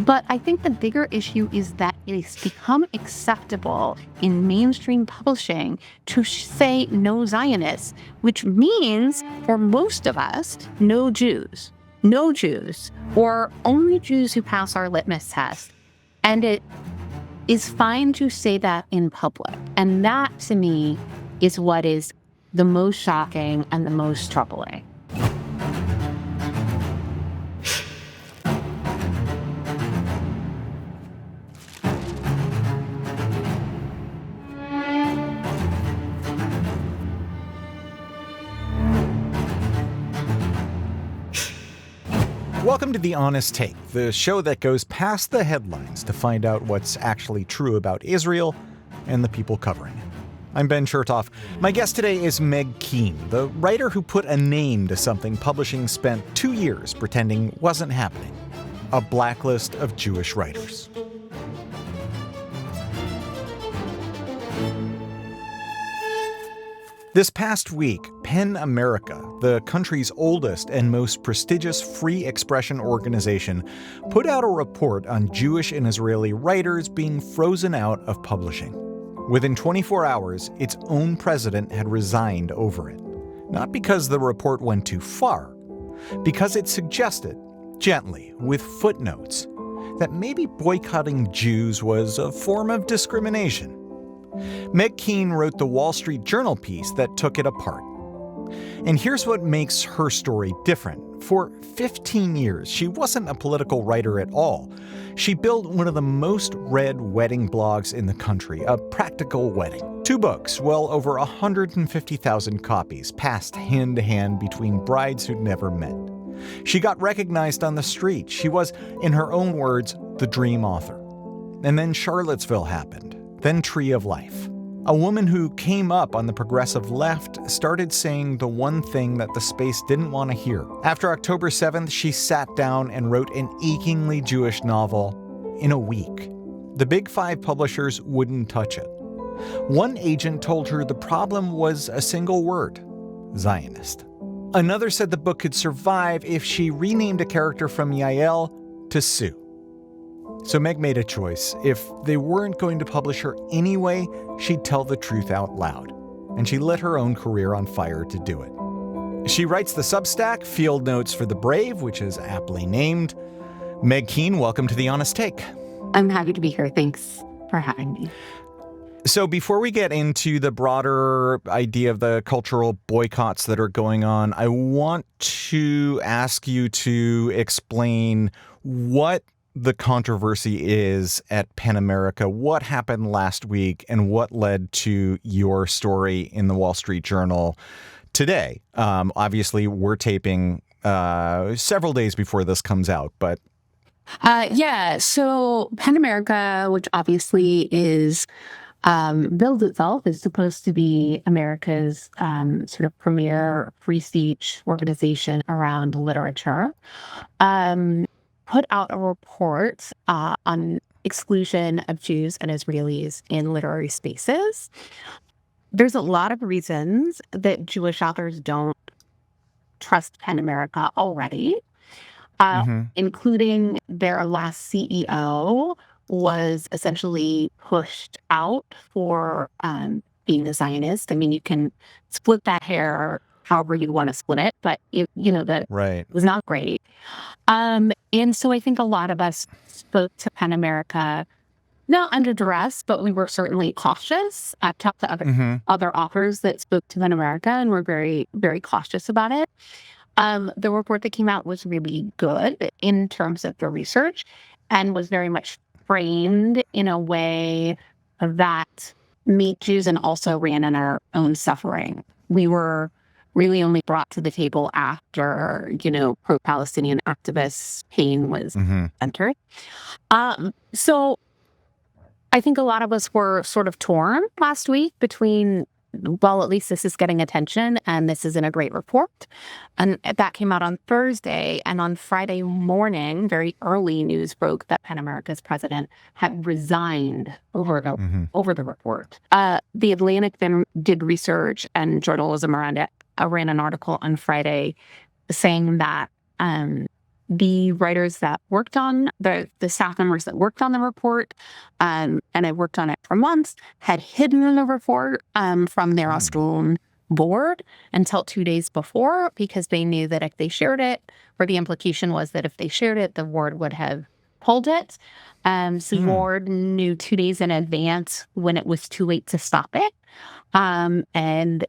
But I think the bigger issue is that it's become acceptable in mainstream publishing to say no Zionists, which means for most of us, no Jews, or only Jews who pass our litmus test. And it is fine to say that in public. And that, to me, is what is the most shocking and the most troubling. Welcome to The Honest Take, the show that goes past the headlines to find out what's actually true about Israel and the people covering it. I'm Ben Chertoff. My guest today is Meg Keene, the writer who put a name to something publishing spent 2 years pretending wasn't happening: a blacklist of Jewish writers. This past week, PEN America, the country's oldest and most prestigious free expression organization, put out a report on Jewish and Israeli writers being frozen out of publishing. Within 24 hours, its own president had resigned over it. Not because the report went too far, because it suggested, gently, with footnotes, that maybe boycotting Jews was a form of discrimination. Meg Keene wrote the Wall Street Journal piece that took it apart. And here's what makes her story different. For 15 years, she wasn't a political writer at all. She built one of the most read wedding blogs in the country, A Practical Wedding. 2 books, well over 150,000 copies, passed hand to hand between brides who'd never met. She got recognized on the street. She was, in her own words, the dream author. And then Charlottesville happened. Then Tree of Life. A woman who came up on the progressive left started saying the one thing that the space didn't want to hear. After October 7th, she sat down and wrote an achingly Jewish novel in a week. The big 5 publishers wouldn't touch it. One agent told her the problem was a single word: Zionist. Another said the book could survive if she renamed a character from Yael to Sue. So Meg made a choice. If they weren't going to publish her anyway, she'd tell the truth out loud. And she lit her own career on fire to do it. She writes the Substack, Field Notes for the Brave, which is aptly named. Meg Keene, welcome to The Honest Take. I'm happy to be here. Thanks for having me. So before we get into the broader idea of the cultural boycotts that are going on, I want to ask you to explain what the controversy is at PEN America, what happened last week, and what led to your story in the Wall Street Journal today. Obviously, we're taping several days before this comes out, but... So PEN America, which obviously is bills itself, is supposed to be America's sort of premier free speech organization around literature, put out a report on exclusion of Jews and Israelis in literary spaces. There's a lot of reasons that Jewish authors don't trust PEN America already, including their last CEO was essentially pushed out for being a Zionist. I mean, you can split that hair however you want to split it, but that right. was not great. And so I think a lot of us spoke to PEN America, not under duress, but we were certainly cautious. I've talked to other authors that spoke to PEN America and were very, very cautious about it. The report that came out was really good in terms of the research and was very much framed in a way that made Jews and also ran in our own suffering. We were really only brought to the table after, pro-Palestinian activists' pain was entered. So I think a lot of us were sort of torn last week between, well, at least this is getting attention and this isn't a great report. And that came out on Thursday. And on Friday morning, very early news broke that PEN America's president had resigned over the report. The Atlantic then did research and journalism around it. I ran an article on Friday saying that the writers that worked on the staff members that worked on the report, and I worked on it for months, had hidden the report from their own board until 2 days before, because they knew that if they shared it, or the implication was that if they shared it, the board would have pulled it. So the board knew 2 days in advance when it was too late to stop it. And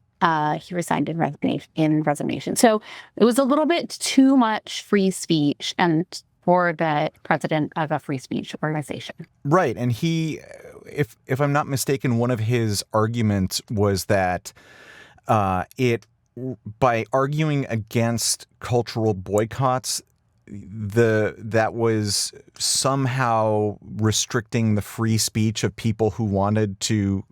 he resigned in resignation. So it was a little bit too much free speech and for the president of a free speech organization. Right. And he, if I'm not mistaken, one of his arguments was that by arguing against cultural boycotts, that was somehow restricting the free speech of people who wanted to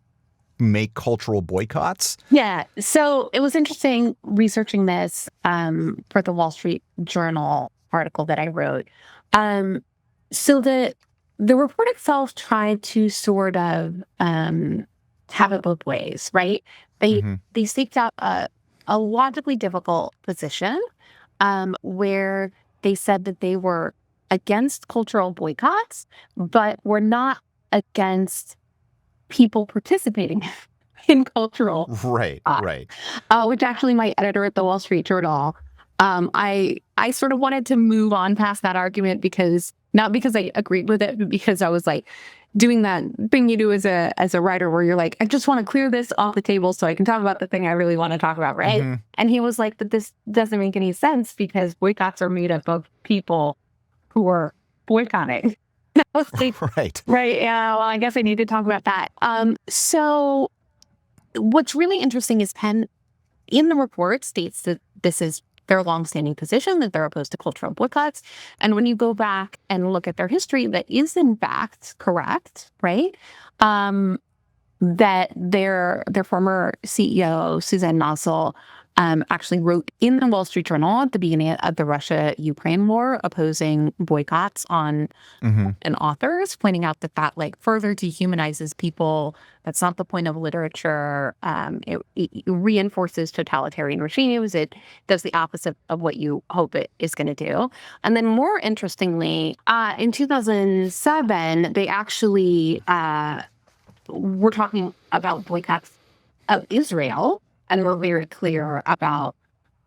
make cultural boycotts. Yeah. So it was interesting researching this for the Wall Street Journal article that I wrote. So the report itself tried to sort of have it both ways, right? They staked out a logically difficult position where they said that they were against cultural boycotts, but were not against people participating in cultural. Right. Which actually my editor at the Wall Street Journal, I sort of wanted to move on past that argument, not because I agreed with it, but because I was like doing that thing you do as a writer where you're like, I just want to clear this off the table so I can talk about the thing I really want to talk about, right? And he was like, but this doesn't make any sense because boycotts are made up of people who are boycotting. Right. Yeah. Well, I guess I need to talk about that. So what's really interesting is Penn, in the report, states that this is their longstanding position, that they're opposed to cultural boycotts. And when you go back and look at their history, that is in fact correct, right? That their former CEO, Suzanne Nossel, actually wrote in the Wall Street Journal at the beginning of the Russia-Ukraine war, opposing boycotts on and authors, pointing out that like further dehumanizes people. That's not the point of literature. It reinforces totalitarian regimes. It does the opposite of what you hope it is going to do. And then more interestingly, in 2007, they actually were talking about boycotts of Israel, and we're very clear about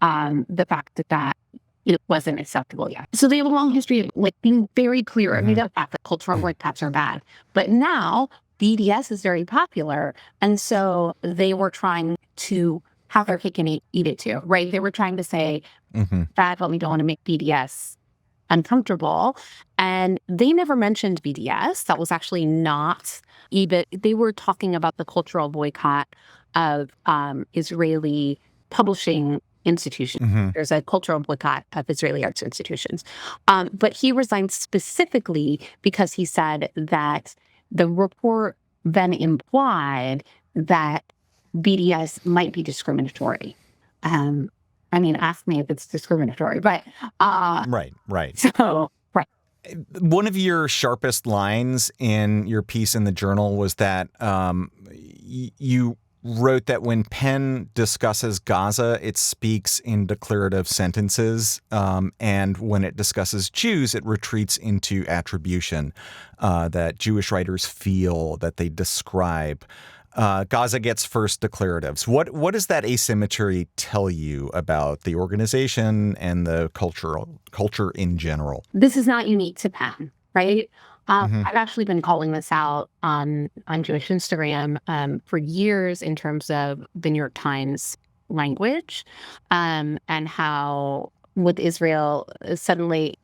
the fact that it wasn't acceptable yet. So they have a long history of like being very clear. I mean, the fact that cultural boycotts are bad. But now BDS is very popular. And so they were trying to have their cake and eat it too, right? They were trying to say, bad, but we don't want to make BDS uncomfortable. And they never mentioned BDS. That was actually not even, they were talking about the cultural boycott of Israeli publishing institutions. There's a cultural boycott of Israeli arts institutions. But he resigned specifically because he said that the report then implied that BDS might be discriminatory. I mean, ask me if it's discriminatory, but Right. So right. One of your sharpest lines in your piece in the Journal was that you wrote that when Penn discusses Gaza, it speaks in declarative sentences, and when it discusses Jews, it retreats into attribution, that Jewish writers feel, that they describe. Gaza gets first declaratives. What does that asymmetry tell you about the organization and the culture in general? This is not unique to Penn, right? I've actually been calling this out on Jewish Instagram for years in terms of the New York Times language, and how with Israel, suddenly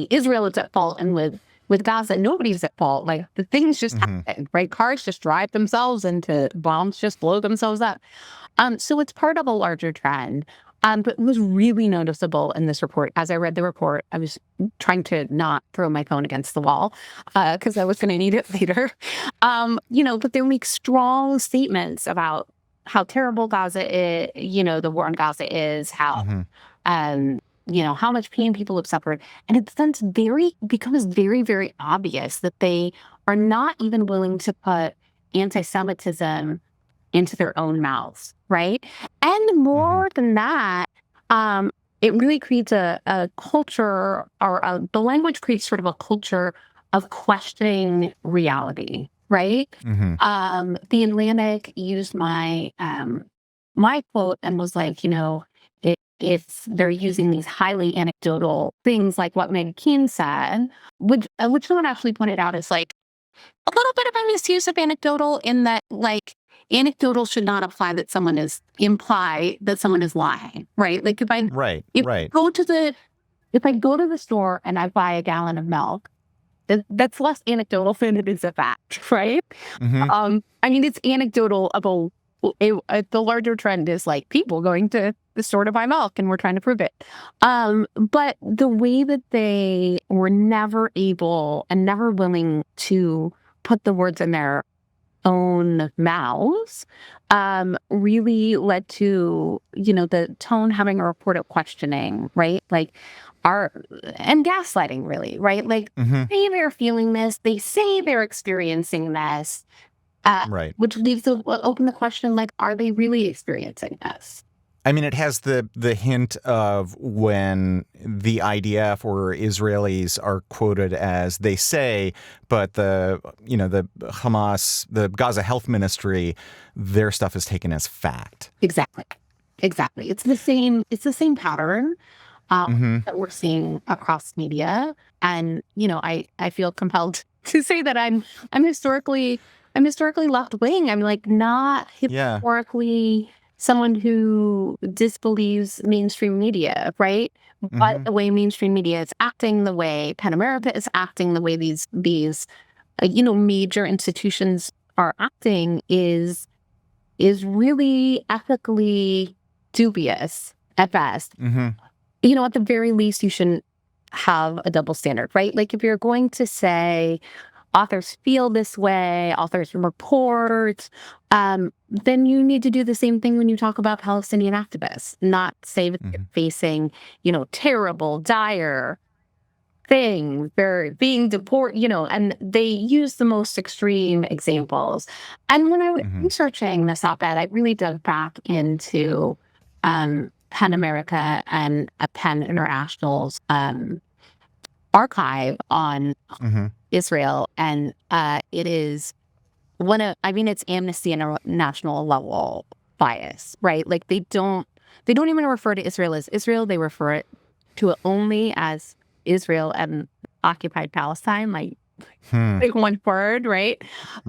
Israel is at fault, and with Gaza, nobody's at fault. Like the things just happen, right? Cars just drive themselves into bombs, just blow themselves up. So it's part of a larger trend. But it was really noticeable in this report. As I read the report, I was trying to not throw my phone against the wall because I was going to need it later. But they make strong statements about how terrible Gaza is, the war on Gaza is, how, how much pain people have suffered. And it then becomes very, very obvious that they are not even willing to put anti-Semitism into their own mouths, right? And more than that, it really creates a culture, the language creates sort of a culture of questioning reality, right? The Atlantic used my quote and was like, they're using these highly anecdotal things like what Meg Keene said, which someone actually pointed out is like a little bit of a misuse of anecdotal in that like anecdotal should not imply that someone is lying, right? Like if I go to the store and I buy a gallon of milk, that's less anecdotal than it is a fact, right? I mean, it's anecdotal about the larger trend is like people going to the store to buy milk, and we're trying to prove it. But the way that they were never able and never willing to put the words in their own mouths really led to, the tone having a report of questioning, right? Like and gaslighting, really, right? Like they say they're feeling this, they say they're experiencing this, which leaves open the question, like, are they really experiencing this? I mean, it has the hint of when the IDF or Israelis are quoted as they say, but the Hamas, the Gaza Health Ministry, their stuff is taken as fact. Exactly. It's the same pattern that we're seeing across media. And, I feel compelled to say that I'm historically left wing. I'm like not historically someone who disbelieves mainstream media, right? But the way mainstream media is acting, the way PEN America is acting, the way these major institutions are acting is really ethically dubious at best. At the very least, you shouldn't have a double standard, right? Like if you're going to say authors feel this way, authors report, then you need to do the same thing when you talk about Palestinian activists, not say that they're facing, terrible, dire things, they're being deported, and they use the most extreme examples. And when I was researching this op-ed, I really dug back into PEN America and PEN International's archive on Israel, and it is it's Amnesty International level bias, right? Like they don't even refer to Israel as Israel; they refer to it only as Israel and occupied Palestine, like one word, right?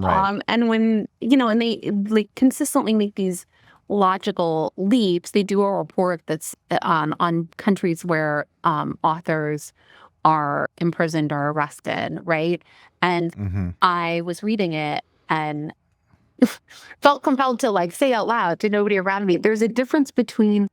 And when and they like consistently make these logical leaps. They do a report that's on countries where authors are imprisoned or arrested, right? And I was reading it and felt compelled to like say out loud to nobody around me, there's a difference between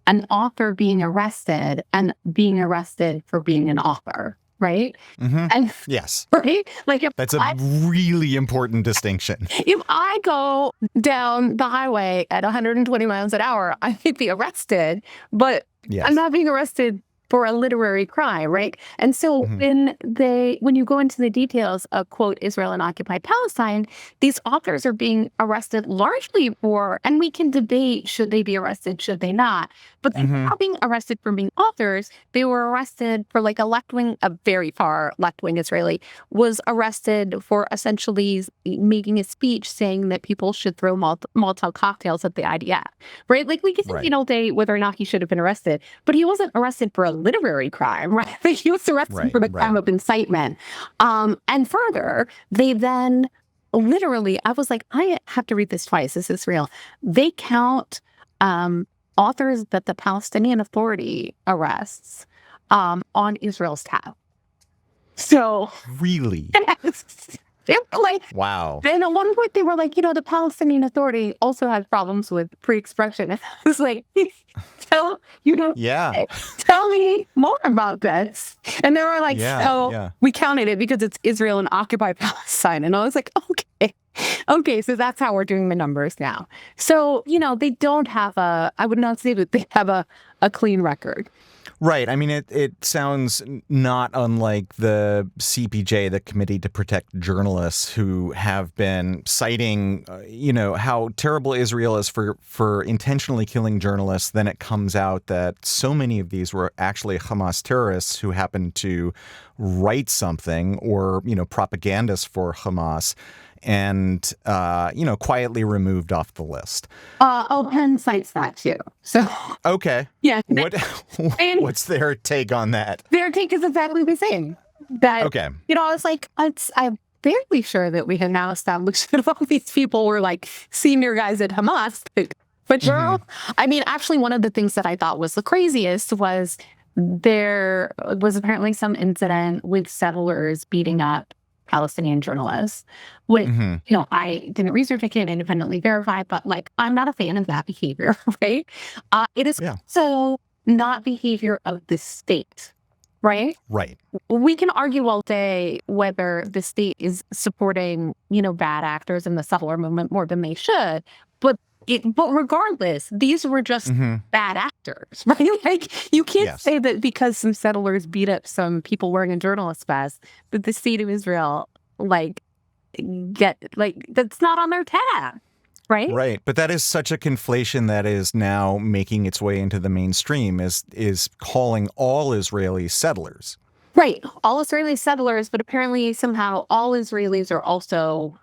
an author being arrested and being arrested for being an author, right? And yes, right? Like that's a really important distinction. If I go down the highway at 120 miles an hour, I may be arrested, but I'm not being arrested for a literary crime, right? And so when you go into the details of, quote, Israel and occupied Palestine, these authors are being arrested largely for, and we can debate, should they be arrested, should they not? But they're not being arrested for being authors. They were arrested for like a very far left-wing Israeli was arrested for essentially making a speech saying that people should throw Molotov cocktails at the IDF, right? Like we can say, whether or not he should have been arrested, but he wasn't arrested for a literary crime, right? He was arrested for the crime of incitement. And further, they then literally, I was like, I have to read this twice. This is real. They count authors that the Palestinian Authority arrests on Israel's tab. So really? They were like, wow. Then at one point they were like, the Palestinian Authority also has problems with free expression. And I was like, tell me more about this. And they were like, we counted it because it's Israel and occupied Palestine. And I was like, okay, so that's how we're doing the numbers now. So, they don't have I would not say that they have a clean record. Right. I mean, it sounds not unlike the CPJ, the Committee to Protect Journalists, who have been citing, how terrible Israel is for intentionally killing journalists. Then it comes out that so many of these were actually Hamas terrorists who happened to write something or, propagandists for Hamas and, quietly removed off the list. Penn cites that too. So okay. Yeah. What's their take on that? Their take is exactly the same. That, okay. I was like, I'm fairly sure that we have now established that all these people were like senior guys at Hamas. But I mean, actually, one of the things that I thought was the craziest was there was apparently some incident with settlers beating up Palestinian journalists, which, I didn't research, I can't independently verify, but like, I'm not a fan of that behavior, right? It is so not behavior of the state, right? Right. We can argue all day whether the state is supporting, bad actors in the settler movement more than they should, but regardless, these were just bad actors, right? Like, you can't say that because some settlers beat up some people wearing a journalist vest, that the state of Israel, that's not on their tab, right? Right. But that is such a conflation that is now making its way into the mainstream, is calling all Israeli settlers. Right. All Israeli settlers, but apparently somehow all Israelis are also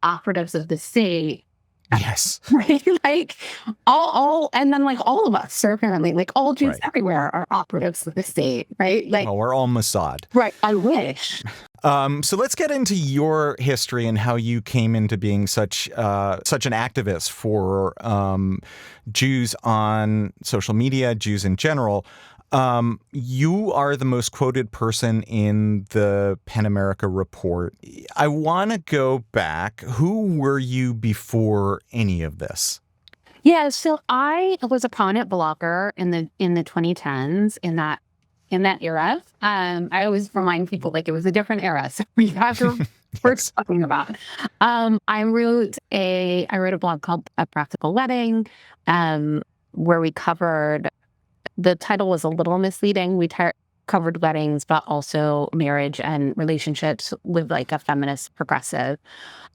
operatives of the state. Yes. Right. And then all of us are apparently all Jews everywhere are operatives of the state. Right. We're all Mossad. Right. I wish. So let's get into your history and how you came into being such an activist for Jews on social media, Jews in general. You are the most quoted person in the PEN America report. I want to go back. Who were you before any of this? Yeah, so I was a prominent blogger in the 2010s in that era. I always remind people it was a different era, so we have to we're talking about. I wrote a blog called A Practical Wedding, where we covered. The title was a little misleading. We covered weddings, but also marriage and relationships with a feminist progressive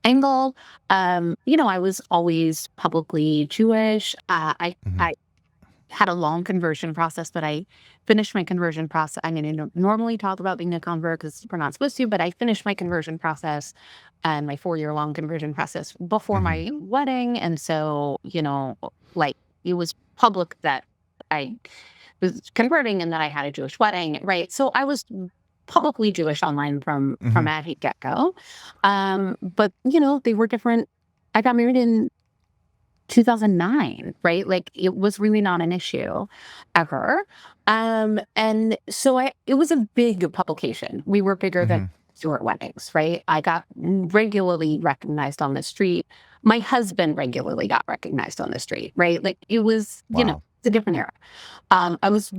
angle. I was always publicly Jewish. I had a long conversion process, but I finished my conversion process. I mean, I normally talk about being a convert because we're not supposed to, but I finished my conversion process and my 4-year-long conversion process before my wedding. And so, it was public that I was converting and that I had a Jewish wedding, right? So I was publicly Jewish online from at get-go. But, they were different. I got married in 2009, right? It was really not an issue ever. And so it was a big publication. We were bigger than Stewart weddings, right? I got regularly recognized on the street. My husband regularly got recognized on the street, right? It was, it's a different era. I was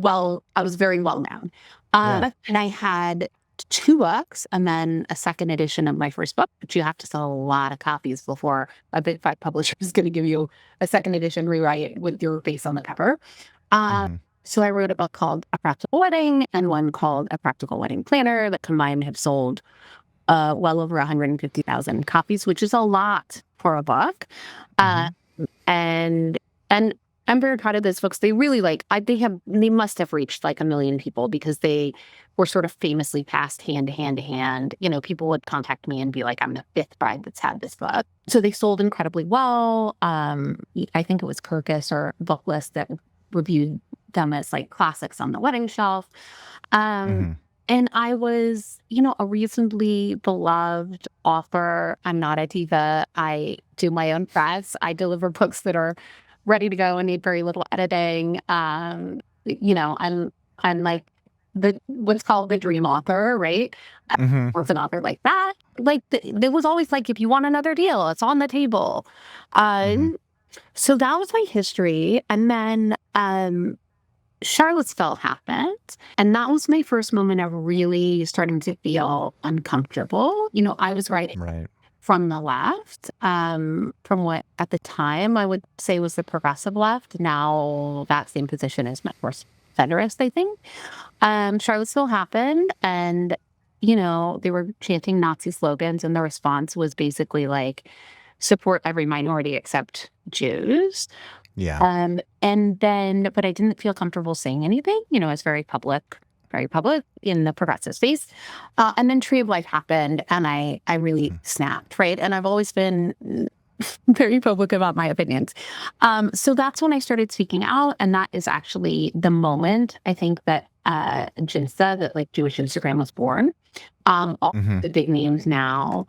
very well known. And I had 2 books and then a second edition of my first book, but you have to sell a lot of copies before a Big 5 publisher is going to give you a second edition rewrite with your face on the cover. So I wrote a book called A Practical Wedding and one called A Practical Wedding Planner that combined have sold well over 150,000 copies, which is a lot for a book. And I'm very proud of those books. They really they must have reached 1 million people because they were sort of famously passed hand to hand. People would contact me and be like, I'm the 5th bride that's had this book. So they sold incredibly well. I think it was Kirkus or Blacklist that reviewed them as classics on the wedding shelf. And I was, a reasonably beloved author. I'm not a diva. I do my own press. I deliver books that are ready to go and need very little editing. I'm what's called the dream author, right? Was an author like that. There was always if you want another deal, it's on the table. So that was my history. And then Charlottesville happened. And that was my first moment of really starting to feel uncomfortable. I was writing from the left, from what at the time I would say was the progressive left. Now that same position is much more Federalist, I think. Charlottesville happened, and they were chanting Nazi slogans, and the response was basically like, support every minority except Jews. Yeah. But I didn't feel comfortable saying anything. It's very public in the progressive space. And then Tree of Life happened, and I really snapped, right? And I've always been very public about my opinions. So that's when I started speaking out, and that is actually the moment I think that Jinsa, that like Jewish Instagram, was born. All the big names now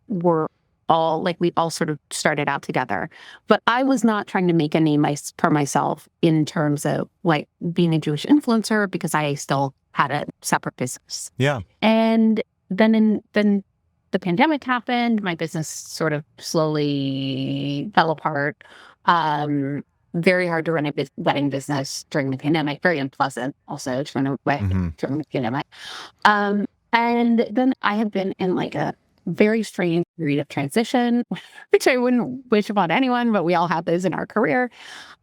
were all like, we all sort of started out together. But I was not trying to make a name for myself in terms of like being a Jewish influencer, because I still had a separate business. Yeah. And then the pandemic happened. My business sort of slowly fell apart. Very hard to run a wedding business during the pandemic. Very unpleasant also to run a wedding during the pandemic. And then I have been in like a very strange period of transition, which I wouldn't wish upon anyone, but we all have those in our career.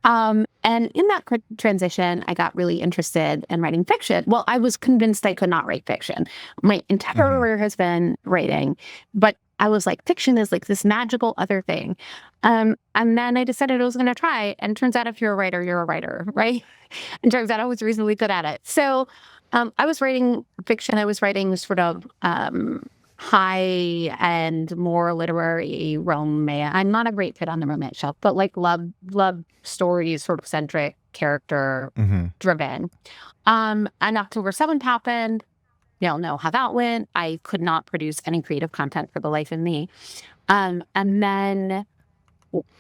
And in that transition, I got really interested in writing fiction. Well, I was convinced I could not write fiction. My entire career has been writing, but I was like, fiction is like this magical other thing. And then I decided I was going to try. And turns out if you're a writer, you're a writer, right? And turns out I was reasonably good at it. So I was writing fiction. I was writing sort of high and more literary romance. I'm not a great fit on the romance shelf, but like love stories, sort of centric, character driven. And October 7th happened. You all know how that went. I could not produce any creative content for the life of me. And then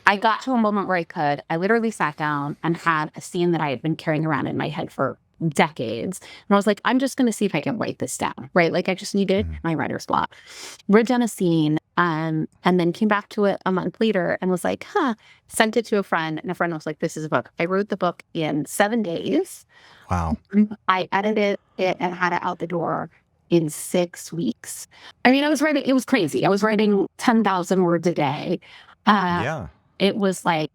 I got to a moment where I could. I literally sat down and had a scene that I had been carrying around in my head for decades. And I was like, I'm just going to see if I can write this down, right? Like I just needed my writer's block. Wrote down a scene and then came back to it a month later and was like, sent it to a friend. And a friend was like, this is a book. I wrote the book in 7 days. Wow. I edited it and had it out the door in 6 weeks. I mean, it was crazy. I was writing 10,000 words a day. It was like,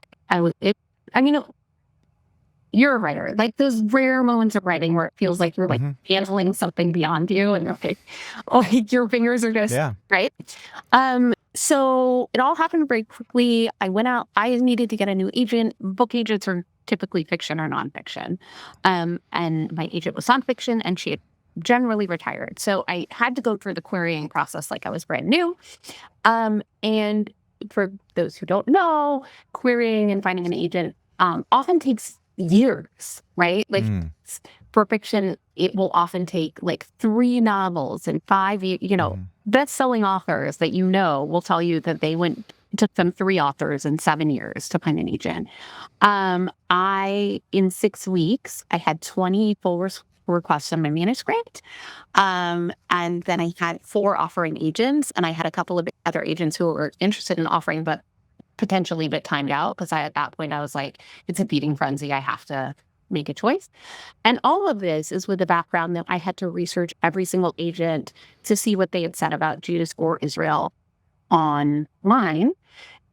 you're a writer. Like those rare moments of writing where it feels like you're like handling something beyond you, and you're like your fingers are just right. So it all happened very quickly. I went out. I needed to get a new agent. Book agents are typically fiction or nonfiction, and my agent was nonfiction, and she had generally retired. So I had to go through the querying process like I was brand new. And for those who don't know, querying and finding an agent often takes years, right? Like for fiction, it will often take like 3 novels and 5 years. Best-selling authors that will tell you that it took them 3 authors and 7 years to find an agent. In 6 weeks, I had 20 full requests on my manuscript. And then I had 4 offering agents, and I had a couple of other agents who were interested in offering, but potentially timed out, because at that point I was like, it's a feeding frenzy. I have to make a choice. And all of this is with the background that I had to research every single agent to see what they had said about Judas or Israel online.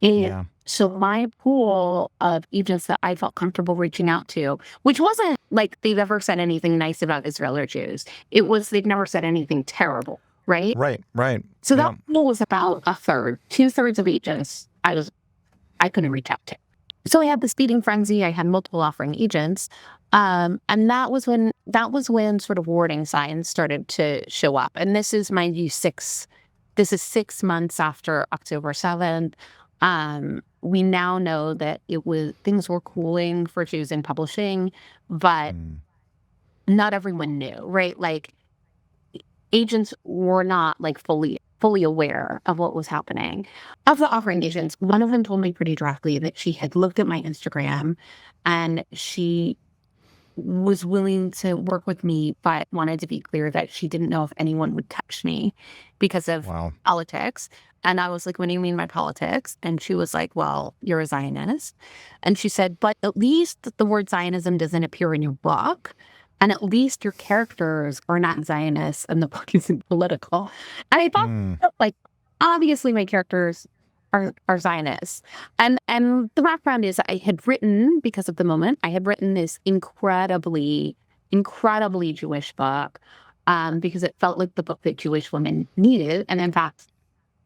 And so my pool of agents that I felt comfortable reaching out to, which wasn't like they've ever said anything nice about Israel or Jews. It was they've never said anything terrible, right? Right. So that pool was about a third. 2/3 of agents I couldn't reach out to. So I had this feeding frenzy. I had multiple offering agents. And that was when sort of warning signs started to show up. And this is, mind you, 6 months after October 7th. We now know that things were cooling for Jews in publishing, but not everyone knew, right? Like agents were not like fully aware of what was happening. Of the offering agents, one of them told me pretty directly that she had looked at my Instagram and she was willing to work with me, but wanted to be clear that she didn't know if anyone would touch me because of politics. And I was like, what do you mean by politics? And she was like, well, you're a Zionist. And she said, but at least the word Zionism doesn't appear in your book. And at least your characters are not Zionists and the book isn't political. And I thought, like, obviously my characters are Zionists. And the background is I had written, because of the moment, I had written this incredibly Jewish book, because it felt like the book that Jewish women needed. And in fact,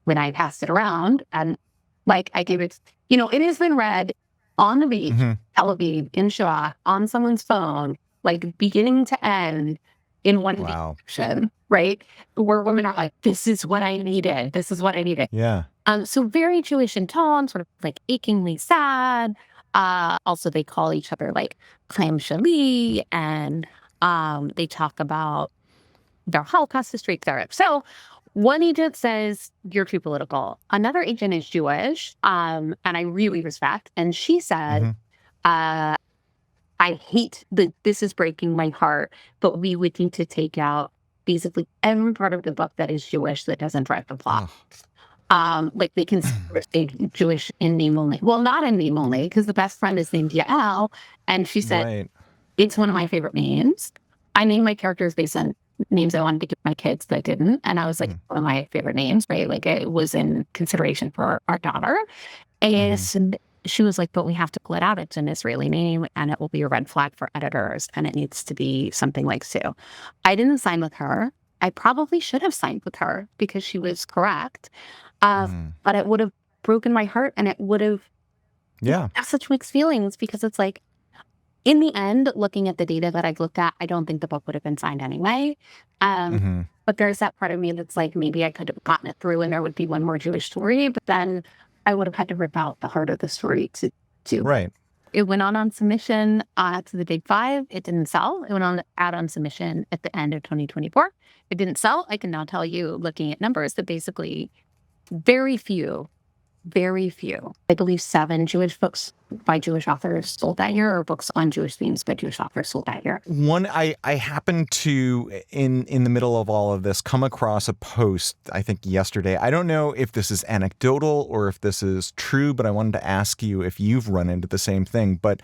when I passed it around and like I gave it, it has been read on the beach, Tel Aviv, in Shoah, on someone's phone, like beginning to end in one section, right? Where women are like, this is what I needed. This is what I needed. Yeah. So very Jewish in tone, sort of like achingly sad. Also, they call each other like Chaim Shali, and they talk about their Holocaust history, etc. So one agent says, you're too political. Another agent is Jewish, and I really respect. And she said, I hate that this is breaking my heart, but we would need to take out basically every part of the book that is Jewish that doesn't drive the plot. Like they can say Jewish in name only. Well, not in name only, because the best friend is named Yael. And she said, it's one of my favorite names. I named my characters based on names I wanted to give my kids that didn't. And I was like, one of my favorite names, right? Like it was in consideration for our daughter. And she was like, but we have to pull it out. It's an Israeli name and it will be a red flag for editors. And it needs to be something like Sue. I didn't sign with her. I probably should have signed with her because she was correct. But it would have broken my heart and it would have such mixed feelings because it's like, in the end, looking at the data that I've looked at, I don't think the book would have been signed anyway. But there's that part of me that's like, maybe I could have gotten it through and there would be one more Jewish story, but then I would have had to rip out the heart of the story to Right. It went on submission to the Big Five. It didn't sell. It went on submission at the end of 2024. It didn't sell. I can now tell you, looking at numbers, that basically very few, I believe 7 Jewish books by Jewish authors sold that year, or books on Jewish themes by Jewish authors sold that year. One, I happened to, in the middle of all of this, come across a post, I think yesterday. I don't know if this is anecdotal or if this is true, but I wanted to ask you if you've run into the same thing. But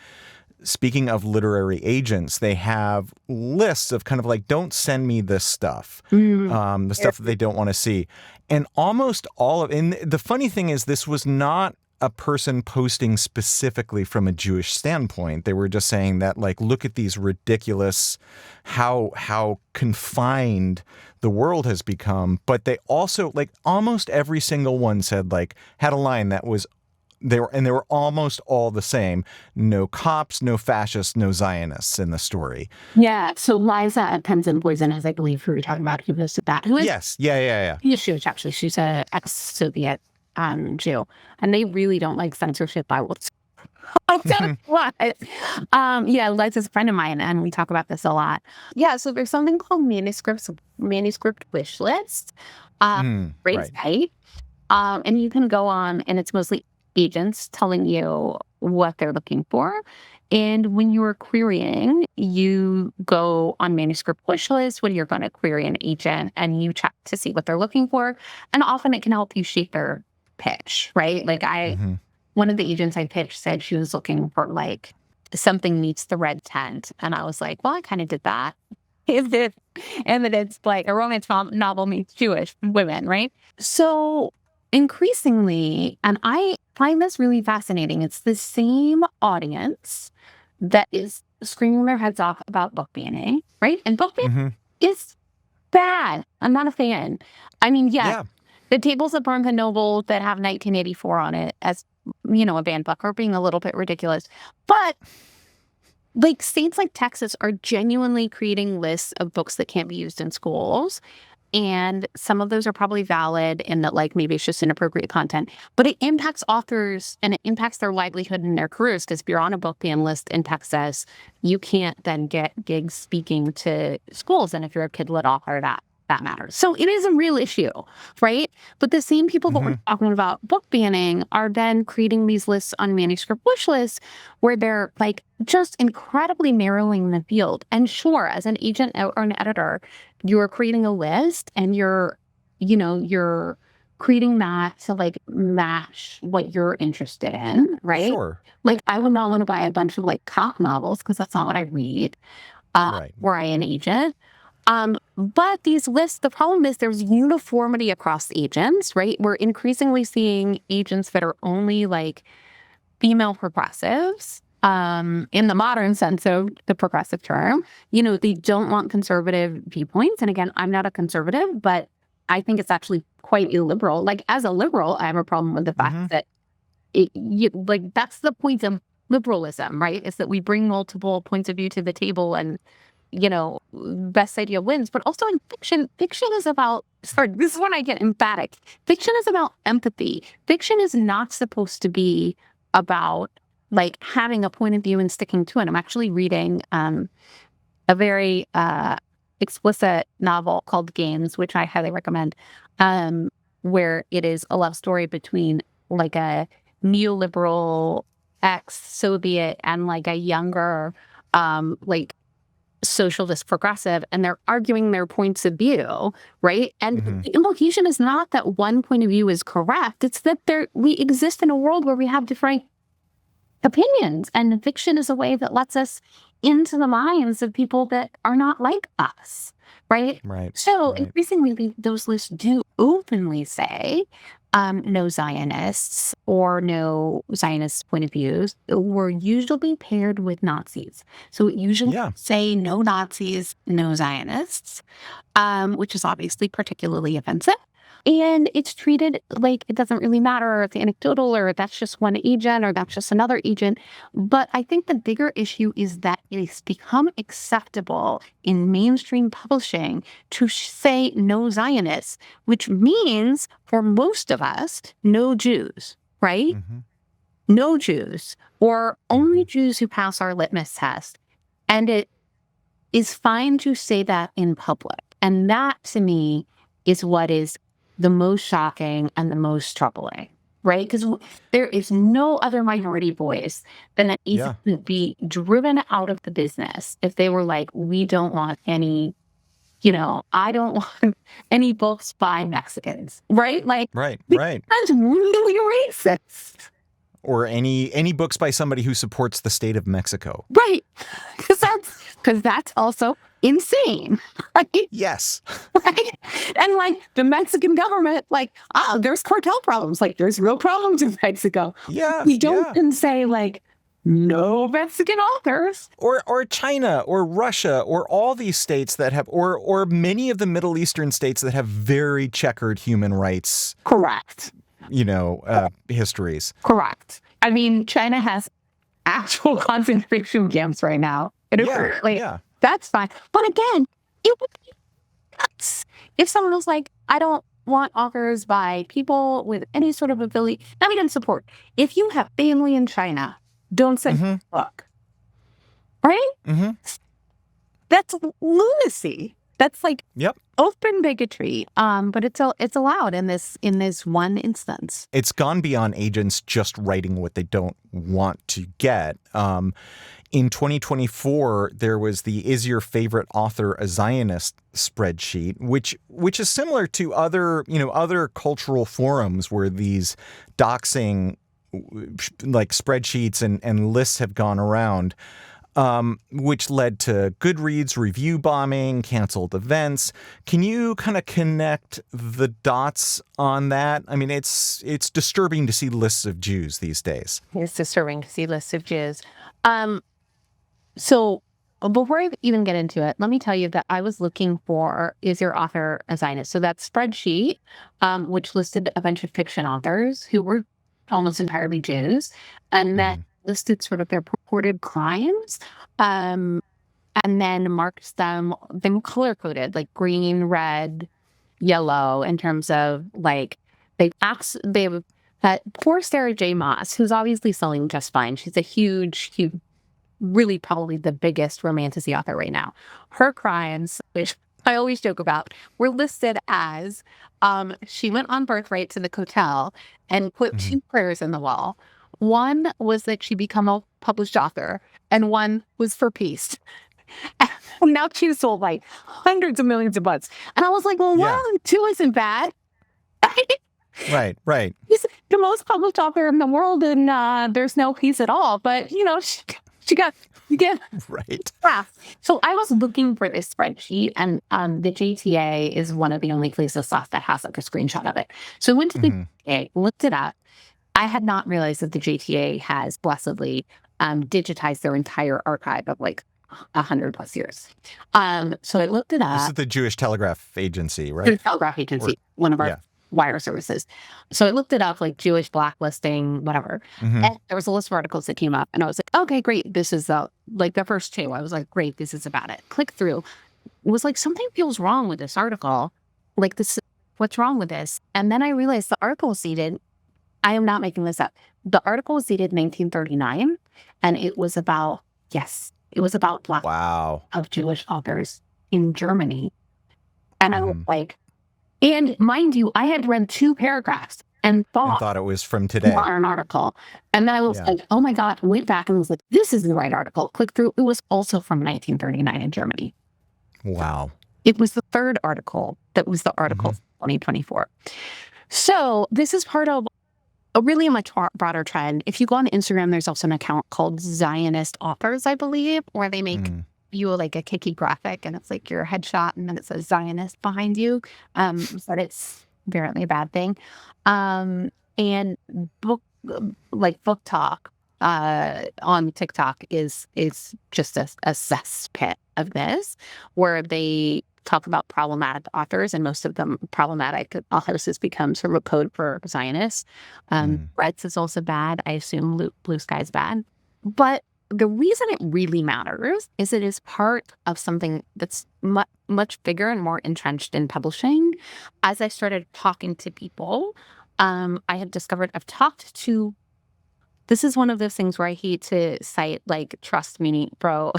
speaking of literary agents, they have lists of kind of like, don't send me this stuff, the stuff that they don't want to see. And almost all of, and the funny thing is, this was not a person posting specifically from a Jewish standpoint. They were just saying that, like, look at these ridiculous, how confined the world has become. But they also, like, almost every single one said, like, had a line that was, they were almost all the same. No cops, no fascists, no Zionists in the story. Yeah. So Liza at Pens and Poison, as I believe who were talking about, who posted that. Who is? Yes. Yeah. She's Jewish, actually. She's an ex-Soviet Jew. And they really don't like censorship. I will tell you what. Yeah, Liza's a friend of mine, and we talk about this a lot. Yeah, so there's something called manuscript wish list. Great site. And you can go on, and it's mostly agents telling you what they're looking for. And when you're querying, you go on manuscript wish list when you're going to query an agent and you check to see what they're looking for. And often it can help you shape their pitch, right? Like one of the agents I pitched said she was looking for like something meets the red tent. And I was like, well, I kind of did that. And then it's like a romance novel meets Jewish women, right? So increasingly, and I find this really fascinating, it's the same audience that is screaming their heads off about book banning, right? And book banning is bad. I'm not a fan. I mean, the tables at Barnes & Noble that have 1984 on it as, a banned book are being a little bit ridiculous. But like states like Texas are genuinely creating lists of books that can't be used in schools. And some of those are probably valid in that, like, maybe it's just inappropriate content. But it impacts authors and it impacts their livelihood and their careers. Because if you're on a book ban list in Texas, you can't then get gigs speaking to schools. And if you're a kid-lit author, that matters. So it is a real issue, right? But the same people that we're talking about book banning are then creating these lists on manuscript wish lists where they're like just incredibly narrowing the field. And sure, as an agent or an editor, you're creating a list and you're creating that to like match what you're interested in, right? Sure. Like I would not want to buy a bunch of like cop novels because that's not what I read. Were I an agent? But these lists, the problem is there's uniformity across agents, right? We're increasingly seeing agents that are only like female progressives, in the modern sense of the progressive term. They don't want conservative viewpoints. And again, I'm not a conservative, but I think it's actually quite illiberal. Like, as a liberal, I have a problem with the fact that that's the point of liberalism, right? Is that we bring multiple points of view to the table and, best idea wins. But also in fiction is about, sorry, this is when I get emphatic. Fiction is about empathy. Fiction is not supposed to be about like having a point of view and sticking to it. I'm actually reading a very explicit novel called Games, which I highly recommend, where it is a love story between like a neoliberal ex-Soviet and like a younger like socialist progressive, and they're arguing their points of view, right? And the implication is not that one point of view is correct. It's that we exist in a world where we have different opinions, and fiction is a way that lets us into the minds of people that are not like us, right? Right. So increasingly, those lists do openly say no Zionists or no Zionist point of views were usually paired with Nazis. So it usually say no Nazis, no Zionists, which is obviously particularly offensive. And it's treated like it doesn't really matter if it's anecdotal or that's just one agent or that's just another agent. But I think the bigger issue is that it's become acceptable in mainstream publishing to say no Zionists, which means for most of us, no Jews, right? No Jews, or only Jews who pass our litmus test. And it is fine to say that in public. And that, to me, is what is the most shocking and the most troubling, right? Because there is no other minority voice than that needs to be driven out of the business if they were like, we don't want any, I don't want any books by Mexicans, right? Like, right. That's really racist. Or any books by somebody who supports the state of Mexico. Right. Because that's also insane. Right? Yes. Right? And like the Mexican government, like, there's cartel problems. Like, there's real problems in Mexico. Yeah. We don't even say like no Mexican authors. Or China or Russia or all these states that have or many of the Middle Eastern states that have very checkered human rights. Correct. Histories. Correct. I mean, China has actual concentration camps right now. That's fine. But again, it would be nuts if someone was like, I don't want authors by people with any sort of ability, not even support. If you have family in China, don't send a book. Right? That's lunacy. That's like open bigotry. But it's allowed in this one instance. It's gone beyond agents just writing what they don't want to get. In 2024, there was the "Is Your Favorite Author a Zionist?" spreadsheet, which is similar to other cultural forums where these doxing like spreadsheets and lists have gone around. Which led to Goodreads review bombing, canceled events. Can you kind of connect the dots on that? I mean, it's disturbing to see lists of Jews these days. It's disturbing to see lists of Jews. So before I even get into it, let me tell you that I was looking for "Is Your Author a Zionist?" So that spreadsheet, which listed a bunch of fiction authors who were almost entirely Jews, and that listed sort of their purported crimes, and then marked them color-coded, like green, red, yellow, in terms of like, they've that poor Sarah J. Maas, who's obviously selling just fine. She's a huge, really probably the biggest romantasy author right now. Her crimes, which I always joke about, were listed as she went on birthright to the Cotel and put two prayers in the wall. One was that she become a published author, and one was for peace. And now she's sold like hundreds of millions of books. And I was like, well, one, two isn't bad. Right. He's the most published author in the world, and there's no peace at all. But, she got Yeah. Right. Yeah. So I was looking for this spreadsheet, and the JTA is one of the only places left that has like a screenshot of it. So I went to the JTA, looked it up. I had not realized that the JTA has blessedly digitized their entire archive of like 100+ years. So I looked it This up. is the Jewish Telegraph Agency, The right? Telegraph Agency, one of our Yeah. wire services. So I looked it up, like Jewish blacklisting, whatever. And there was a list of articles that came up, and I was like, okay, great. This is like the first two. I was like, great, this is about it. Click through. It was like, something feels wrong with this article. Like, this, what's wrong with this? And then I realized the article was dated. I am not making this up. The article was dated 1939, and it was about, yes, it was about black of Jewish authors in Germany. And I was like, and mind you, I had read 2 paragraphs and thought it was from today. An article. And then I was like, oh my God, went back and was like, this is the right article. Click through. It was also from 1939 in Germany. Wow. It was the third article that was the article of 2024. So this is part of a really much broader trend. If you go on Instagram, there's also an account called Zionist Authors, I believe, where they make you like a kicky graphic, and it's like your headshot, and then it says Zionist behind you. But it's apparently a bad thing. And book talk on TikTok is just a cesspit of this, where they talk about problematic authors, and most of them problematic authors has become sort of a code for Zionists. Reds is also bad. I assume Blue Sky is bad. But the reason it really matters is it is part of something that's much bigger and more entrenched in publishing. As I started talking to people, I have discovered I've talked to, this is one of those things where I hate to cite like Trust Me Bro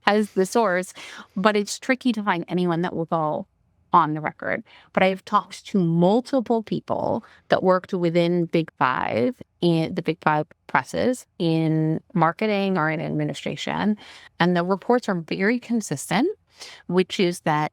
as the source, but it's tricky to find anyone that will go on the record. But I've talked to multiple people that worked within Big Five, in the Big Five presses, in marketing or in administration. And the reports are very consistent, which is that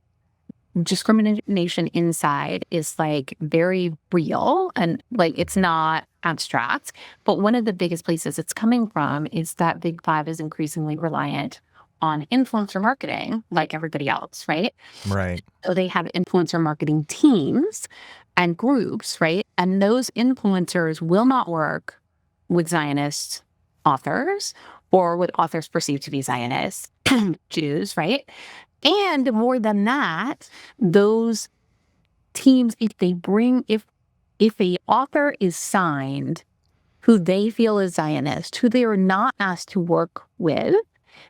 discrimination inside is like very real, and like it's not abstract. But one of the biggest places it's coming from is that Big Five is increasingly reliant on influencer marketing, like everybody else, right? Right. So they have influencer marketing teams and groups, right? And those influencers will not work with Zionist authors or with authors perceived to be Zionist Jews, right? And more than that, those teams, if a author is signed who they feel is Zionist, who they are not asked to work with,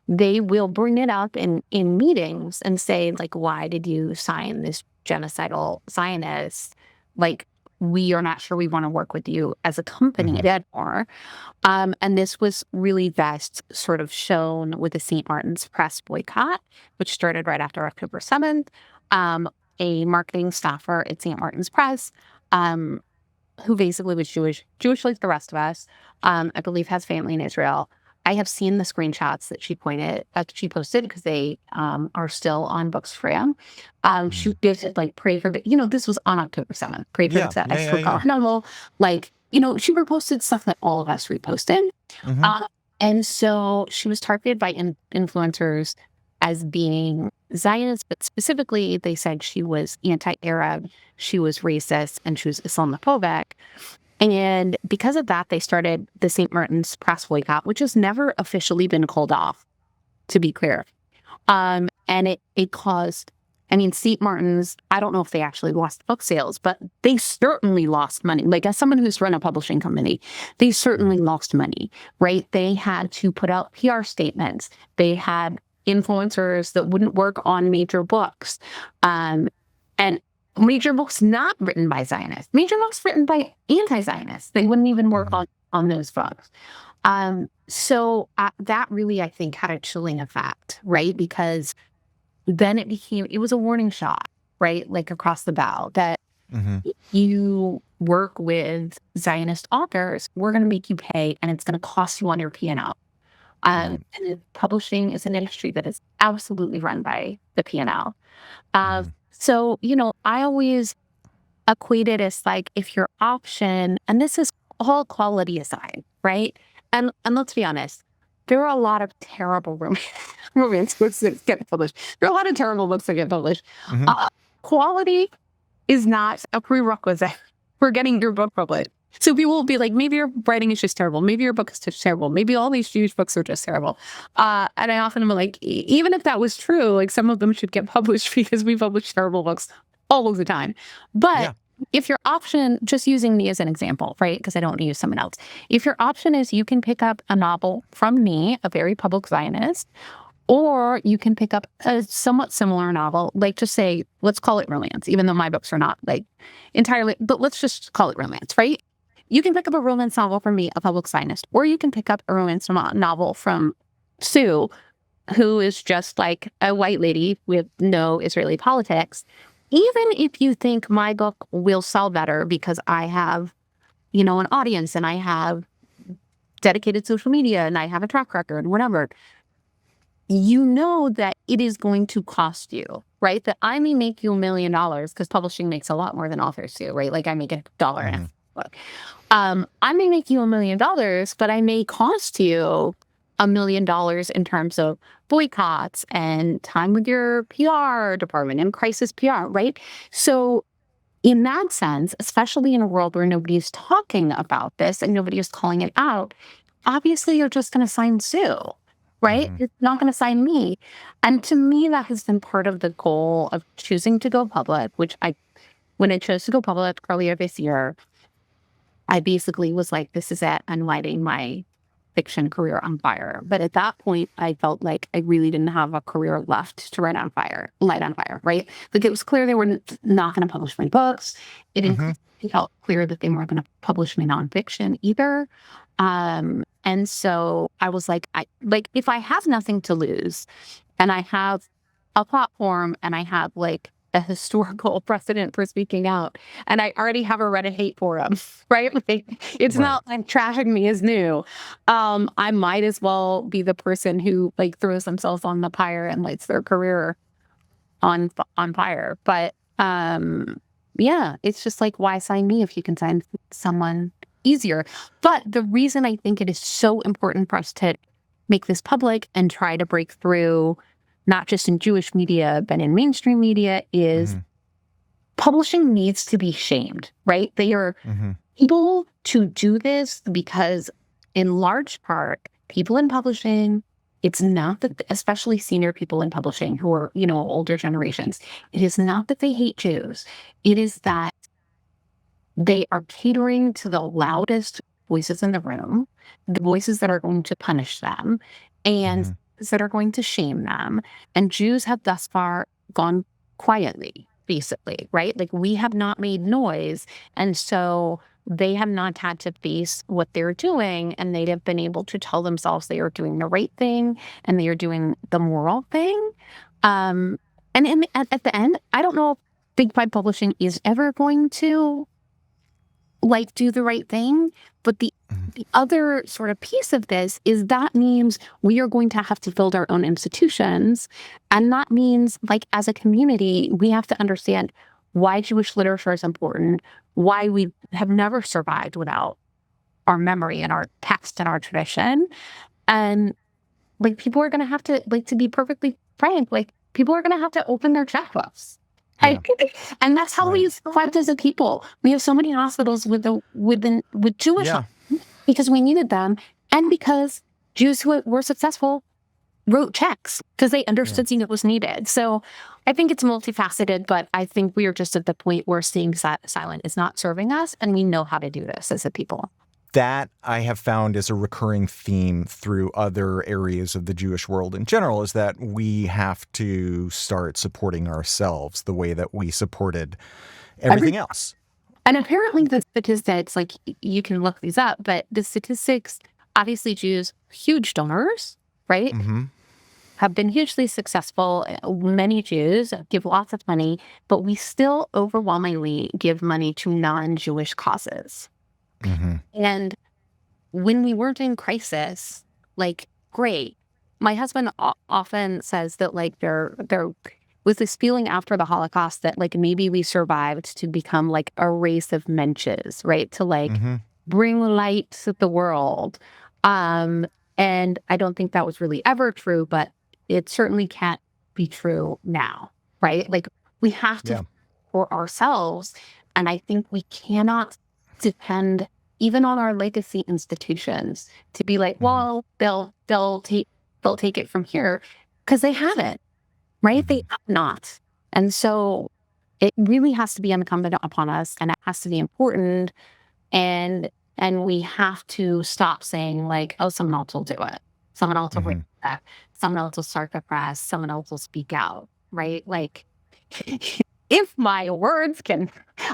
they will bring it up in meetings and say, like, why did you sign this genocidal Zionist? Like, we are not sure we want to work with you as a company anymore. And this was really best sort of shown with the St. Martin's Press boycott, which started right after October 7th. A marketing staffer at St. Martin's Press, who basically was Jewish like the rest of us, I believe has family in Israel. I have seen the screenshots that she posted, because they are still on Books for Him. She did like pray for, this was on October 7th. Pray for the like, she reposted stuff that all of us reposted. And so she was targeted by influencers as being Zionist, but specifically they said she was anti-Arab, she was racist, and she was Islamophobic. And because of that, they started the St. Martin's Press boycott, which has never officially been called off, to be clear. And it caused, St. Martin's, I don't know if they actually lost book sales, but they certainly lost money. Like, as someone who's run a publishing company, they certainly lost money, right? They had to put out PR statements. They had influencers that wouldn't work on major books. And major books not written by Zionists, major books written by anti-Zionists. They wouldn't even work on those books. So that really, I think, had a chilling effect, right? Because then it was a warning shot, right? Like across the bow, that you work with Zionist authors, we're going to make you pay, and it's going to cost you on your P&L. And publishing is an industry that is absolutely run by the P&L. So, I always equate it as like, if your option, and this is all quality aside, right? And let's be honest, there are a lot of terrible romance books that get published. There are a lot of terrible books that get published. Quality is not a prerequisite for getting your book published. So people will be like, maybe your writing is just terrible. Maybe your book is just terrible. Maybe all these Jewish books are just terrible. And I often am like, even if that was true, like some of them should get published because we publish terrible books all of the time. But if your option, just using me as an example, right? Because I don't want to use someone else. If your option is you can pick up a novel from me, a very public Zionist, or you can pick up a somewhat similar novel, like just say, let's call it romance, even though my books are not like entirely, but let's just call it romance, right? You can pick up a romance novel from me, a public Zionist, or you can pick up a romance novel from Sue, who is just like a white lady with no Israeli politics. Even if you think my book will sell better because I have, an audience and I have dedicated social media and I have a track record, whatever, you know that it is going to cost you, right? That I may make you $1 million because publishing makes a lot more than authors do, right? Like I make $1 and a book. I may make you $1 million, but I may cost you $1 million in terms of boycotts and time with your PR department and crisis PR, right? So in that sense, especially in a world where nobody's talking about this and nobody is calling it out, obviously you're just going to sign Sue, right? You're not going to sign me. And to me, that has been part of the goal of choosing to go public, when I chose to go public earlier this year, I basically was like, this is it. I'm lighting my fiction career on fire. But at that point, I felt like I really didn't have a career left to light on fire, right? Like it was clear they were not going to publish my books. It felt clear that they weren't going to publish my nonfiction either. And so I was like, if I have nothing to lose and I have a platform and I have like a historical precedent for speaking out, and I already have a Reddit hate forum, right? It's not like trashing me is new. I might as well be the person who like throws themselves on the pyre and lights their career on fire. But it's just like, why sign me if you can sign someone easier? But the reason I think it is so important for us to make this public and try to break through, not just in Jewish media, but in mainstream media, is publishing needs to be shamed, right? They are able to do this because, in large part, people in publishing, it's not that, especially senior people in publishing who are, older generations, it is not that they hate Jews. It is that they are catering to the loudest voices in the room, the voices that are going to punish them, and that are going to shame them. And Jews have thus far gone quietly, basically, right? Like we have not made noise. And so they have not had to face what they're doing. And they have been able to tell themselves they are doing the right thing and they are doing the moral thing. And at the end, I don't know if Big Five Publishing is ever going to do the right thing. But the other sort of piece of this is that means we are going to have to build our own institutions. And that means, as a community, we have to understand why Jewish literature is important, why we have never survived without our memory and our text and our tradition. And, people are going to have to be perfectly frank, people are going to have to open their checkbooks. Yeah. And that's how we survived as a people. We have so many hospitals with Jewish because we needed them, and because Jews who were successful wrote checks because they understood it was needed. So I think it's multifaceted, but I think we are just at the point where staying silent is not serving us, and we know how to do this as a people. That I have found is a recurring theme through other areas of the Jewish world in general, is that we have to start supporting ourselves the way that we supported everything else. And apparently the statistics, you can look these up, but the statistics, obviously Jews, huge donors, right? Have been hugely successful. Many Jews give lots of money, but we still overwhelmingly give money to non-Jewish causes. And when we weren't in crisis, great. My husband often says that there was this feeling after the Holocaust that maybe we survived to become a race of mensches, right? To bring light to the world. And I don't think that was really ever true, but it certainly can't be true now, right? Like we have to for ourselves. And I think we cannot depend even on our legacy institutions to be like, well, they'll take it from here because they haven't, right? They have not. And so it really has to be incumbent upon us, and it has to be important. And we have to stop saying like, oh, someone else will do it. Someone else will bring it back. Someone else will start the press. Someone else will speak out, right? Like, if my words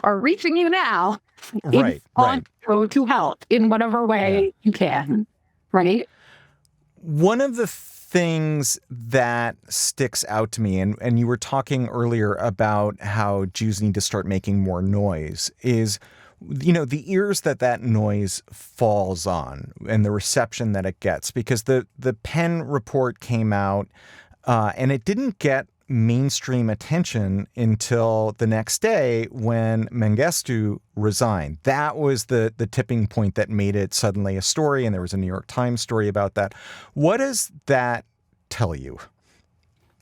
are reaching you now, it's on to help in whatever way you can, right? One of the things that sticks out to me, and you were talking earlier about how Jews need to start making more noise, is, you know, the ears that noise falls on and the reception that it gets. Because the Penn report came out and it didn't get mainstream attention until the next day when Mengistu resigned. That was the tipping point that made it suddenly a story, and there was a New York Times story about that. What does that tell you?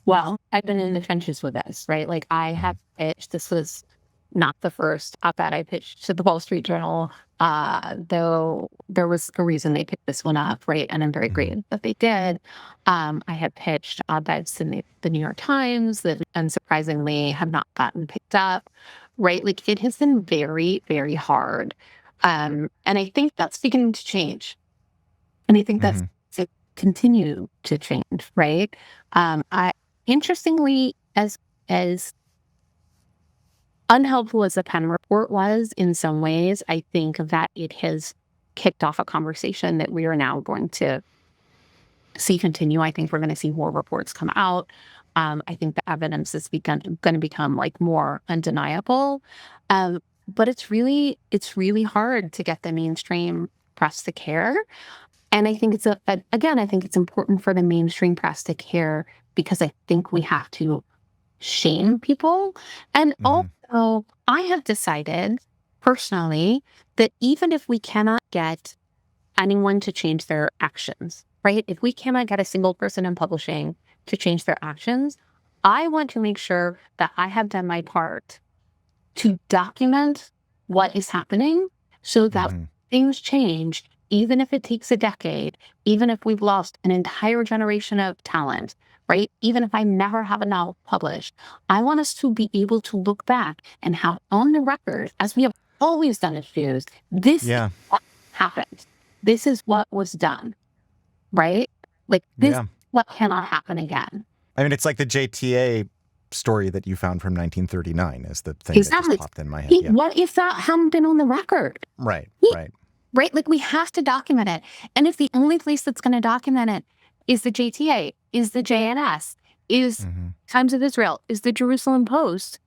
Well, I've been in the trenches with this, right? Like I have pitched, this was not the first op-ed I pitched to the Wall Street Journal, though there was a reason they picked this one up, right? And I'm very grateful that they did. I had pitched op-eds in the New York Times that unsurprisingly have not gotten picked up, right? Like it has been very, very hard. And I think that's beginning to change. And I think that's to continue to change, right? Interestingly, as unhelpful as the Penn report was in some ways, I think that it has kicked off a conversation that we are now going to see continue. I think we're going to see more reports come out. I think the evidence is going to become like more undeniable. But it's really hard to get the mainstream press to care. And I think I think it's important for the mainstream press to care because I think we have to shame people. And also, I have decided personally that even if we cannot get anyone to change their actions, right? If we cannot get a single person in publishing to change their actions, I want to make sure that I have done my part to document what is happening so that things change, even if it takes a decade, even if we've lost an entire generation of talent, right? Even if I never have a novel published, I want us to be able to look back and have on the record, as we have always done as Jews, this is what happened. This is what was done, right? Like this is what cannot happen again. I mean, it's like the JTA story that you found from 1939 is the thing that just popped in my head. What if that hadn't been on the record? Right. Right? Like we have to document it. And if the only place that's going to document it is the JTA, is the JNS, is Times of Israel, is the Jerusalem Post,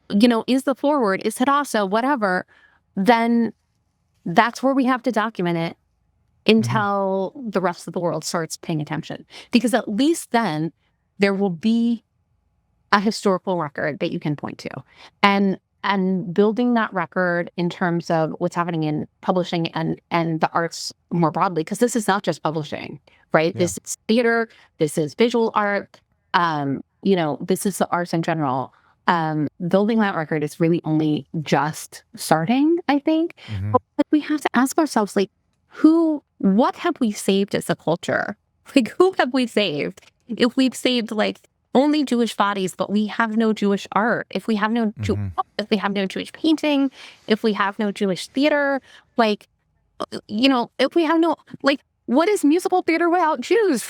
you know, is the Forward, is Hadassah, whatever, then that's where we have to document it until the rest of the world starts paying attention. Because at least then there will be a historical record that you can point to. And building that record in terms of what's happening in publishing and the arts more broadly, because this is not just publishing, right? Yeah. This is theater, this is visual art, you know, this is the arts in general. Building that record is really only just starting, I think. But we have to ask ourselves, like, what have we saved as a culture? Like, who have we saved? If we've saved, like, only Jewish bodies, but we have no Jewish art. If we have no if we have no Jewish painting, if we have no Jewish theater, like, you know, if we have no, like, what is musical theater without Jews?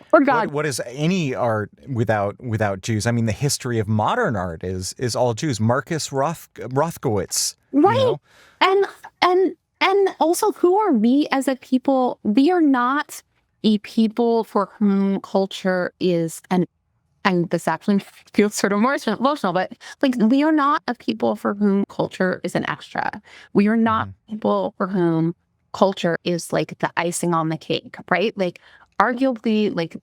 For God, what is any art without Jews? I mean, the history of modern art is all Jews. Marcus Rothkowitz, right? You know? And also, who are we as a people? We are not a people for whom culture is and this actually feels sort of more emotional, but like we are not a people for whom culture is an extra. We are not people for whom culture is like the icing on the cake, right? Like arguably like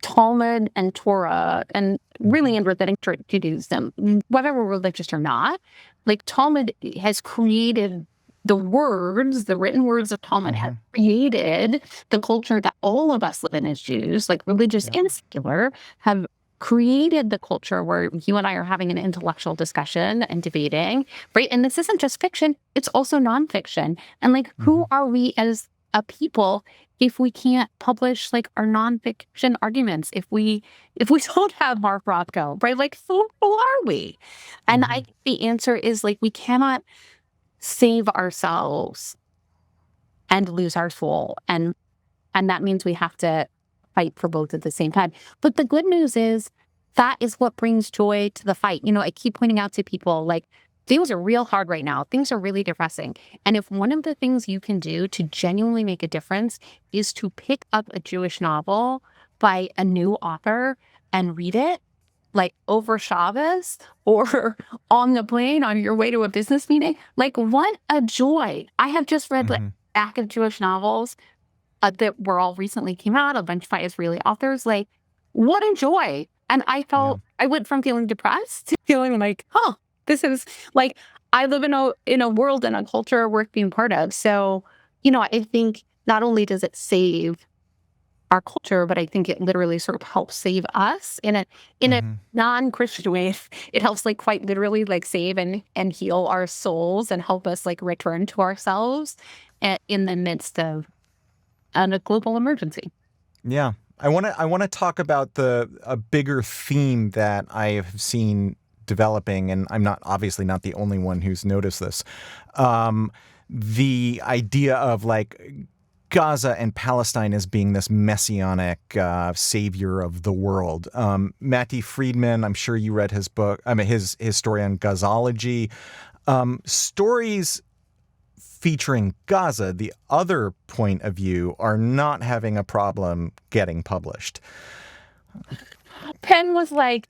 Talmud and Torah and really in rabbinic Judaism, whatever religious or not, like Talmud has created the written words of Talmud have created the culture that all of us live in as Jews, like religious and secular, have created the culture where you and I are having an intellectual discussion and debating, right? And this isn't just fiction, it's also nonfiction. And like, who are we as a people if we can't publish like our nonfiction arguments, if we don't have Mark Rothko, right? Like, who are we? And I think the answer is like, we cannot save ourselves and lose our soul. And that means we have to fight for both at the same time. But the good news is that is what brings joy to the fight. You know, I keep pointing out to people, like, things are real hard right now. Things are really depressing. And if one of the things you can do to genuinely make a difference is to pick up a Jewish novel by a new author and read it, like over Shabbos or on the plane on your way to a business meeting, like, what a joy. I have just read like back of Jewish novels that were all recently came out, a bunch by Israeli authors. Like, what a joy. And I felt, I went from feeling depressed to feeling like, oh, this is like, I live in a world and a culture worth being part of. So, you know, I think not only does it save our culture, but I think it literally sort of helps save us in a non-Christian way. It helps like quite literally like save and heal our souls and help us like return to ourselves in the midst of a global emergency. Yeah. I want to talk about a bigger theme that I have seen developing, and I'm obviously not the only one who's noticed this. The idea of like Gaza and Palestine as being this messianic savior of the world. Matty Friedman, I'm sure you read his book. I mean, his story on Gazology. Stories featuring Gaza, the other point of view, are not having a problem getting published. Penn was like,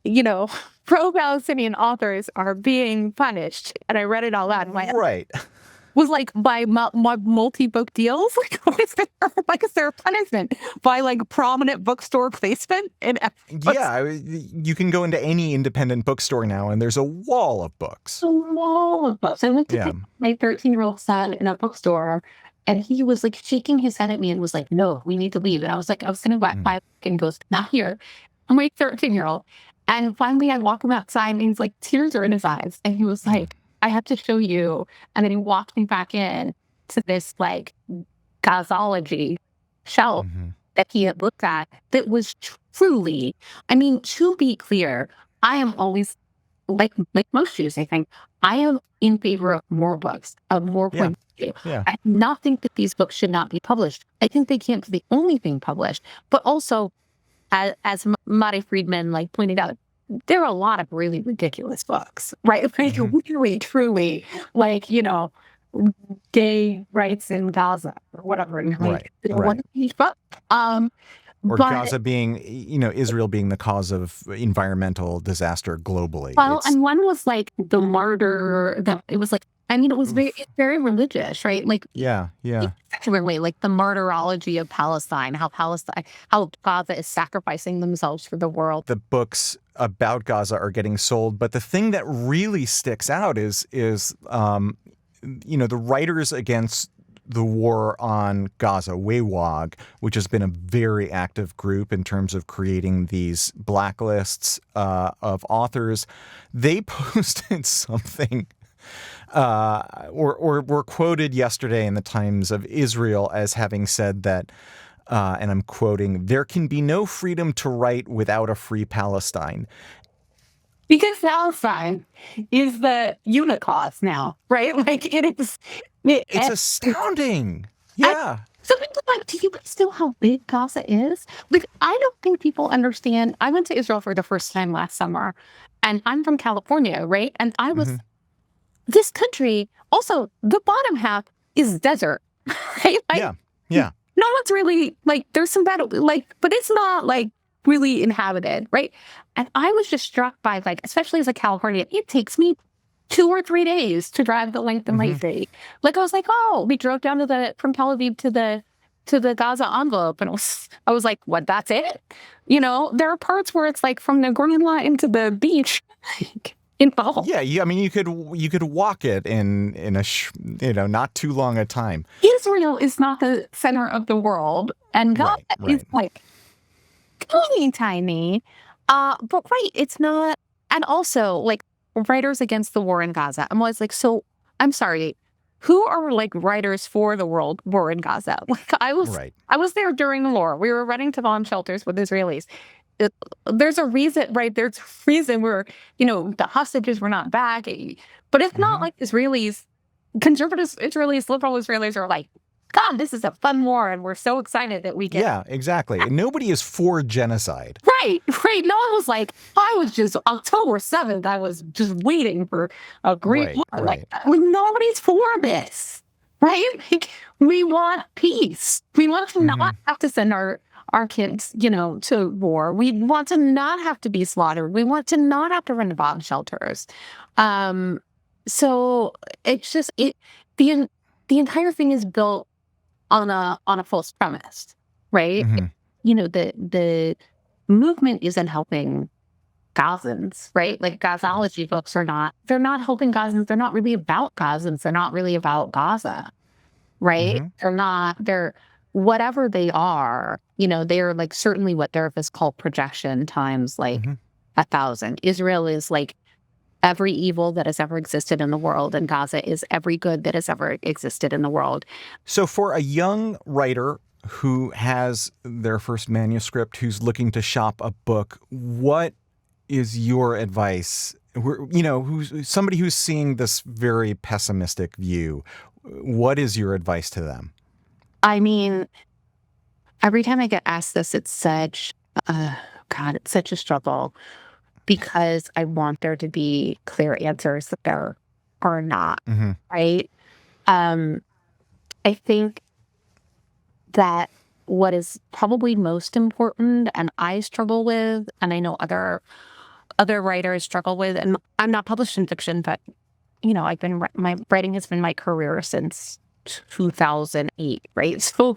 you know, pro-Palestinian authors are being punished. And I read it all out. Right. Was like by multi-book deals. Like, is there a punishment by like prominent bookstore placement? Yeah, you can go into any independent bookstore now, and there's a wall of books. A wall of books. I went to take my 13-year-old son in a bookstore, and he was like shaking his head at me and was like, "No, we need to leave." And I was like, I was going to buy a book, and he goes, "Not here." I'm like 13-year-old, and finally I walk him outside, and he's like, tears are in his eyes, and he was like, "I have to show you." And then he walked me back in to this like Gazology shelf that he had looked at that was truly, I mean, to be clear, I am always, like most Jews, I think, I am in favor of more books, of more points of view. Yeah. I do not think that these books should not be published. I think they can't be the only thing published. But also, as Matty Friedman like pointed out, there are a lot of really ridiculous books, right? Like really, truly, like, you know, gay rights in Gaza or whatever. And like, one of these books. Or Gaza being, you know, Israel being the cause of environmental disaster globally. Well, and one was like the martyr. It was like, I mean, it was very religious, right? Like, particularly like the martyrology of Palestine, how Gaza is sacrificing themselves for the world. The books about Gaza are getting sold, but the thing that really sticks out is you know, the Writers Against the War on Gaza, WAWAG, which has been a very active group in terms of creating these blacklists of authors. They posted something. Or were quoted yesterday in the Times of Israel as having said that, and I'm quoting, "There can be no freedom to write without a free Palestine." Because Palestine is the unicause now, right? Like, it is. It's astounding. Yeah. So people like, do you still how big Gaza is? Like, I don't think people understand. I went to Israel for the first time last summer, and I'm from California, right? And I was, this country, also, the bottom half is desert, right? Like, yeah. No one's really, like, there's some bad, like, but it's not, like, really inhabited, right? And I was just struck by, like, especially as a Californian, it takes me 2 or 3 days to drive the length of my city. Like, I was like, oh, we drove down from Tel Aviv to the Gaza envelope, and I was like, what? That's it? You know, there are parts where it's like from the Green Line to the beach, involved. Yeah, I mean, you could walk it in a not too long a time. Israel is not the center of the world, and Gaza is like tiny, tiny. But it's not. And also, like, writers against the war in Gaza. I'm always like, so I'm sorry, who are like writers for the world war in Gaza? Like, I was there during the war. We were running to bomb shelters with Israelis. There's a reason, right? There's a reason we're, the hostages were not back. But it's not like Israelis, conservative Israelis, liberal Israelis are like, God, this is a fun war, and we're so excited that we get. Yeah, exactly. Nobody is for genocide. Right. No one was like, I was just October 7th. I was just waiting for a great war. Right. Like, nobody's for this, right? Like, we want peace. We want to not have to send our kids, to war. We want to not have to be slaughtered. We want to not have to run to bomb shelters. So it's just the entire thing is built on a false premise, right? The movement isn't helping Gazans, right? Like, Gazology books they're not helping Gazans. They're not really about Gazans. They're not really about Gaza, right? They're whatever they are, they are like certainly what therapists call projection times like 1,000. Israel is like every evil that has ever existed in the world, and Gaza is every good that has ever existed in the world. So for a young writer who has their first manuscript, who's looking to shop a book, what is your advice? Who's somebody who's seeing this very pessimistic view, what is your advice to them? I mean, every time I get asked this, it's such, it's such a struggle, because I want there to be clear answers that there are not, right? I think that what is probably most important, and I struggle with, and I know other writers struggle with, and I'm not published in fiction, but my writing has been my career since 2008, right? So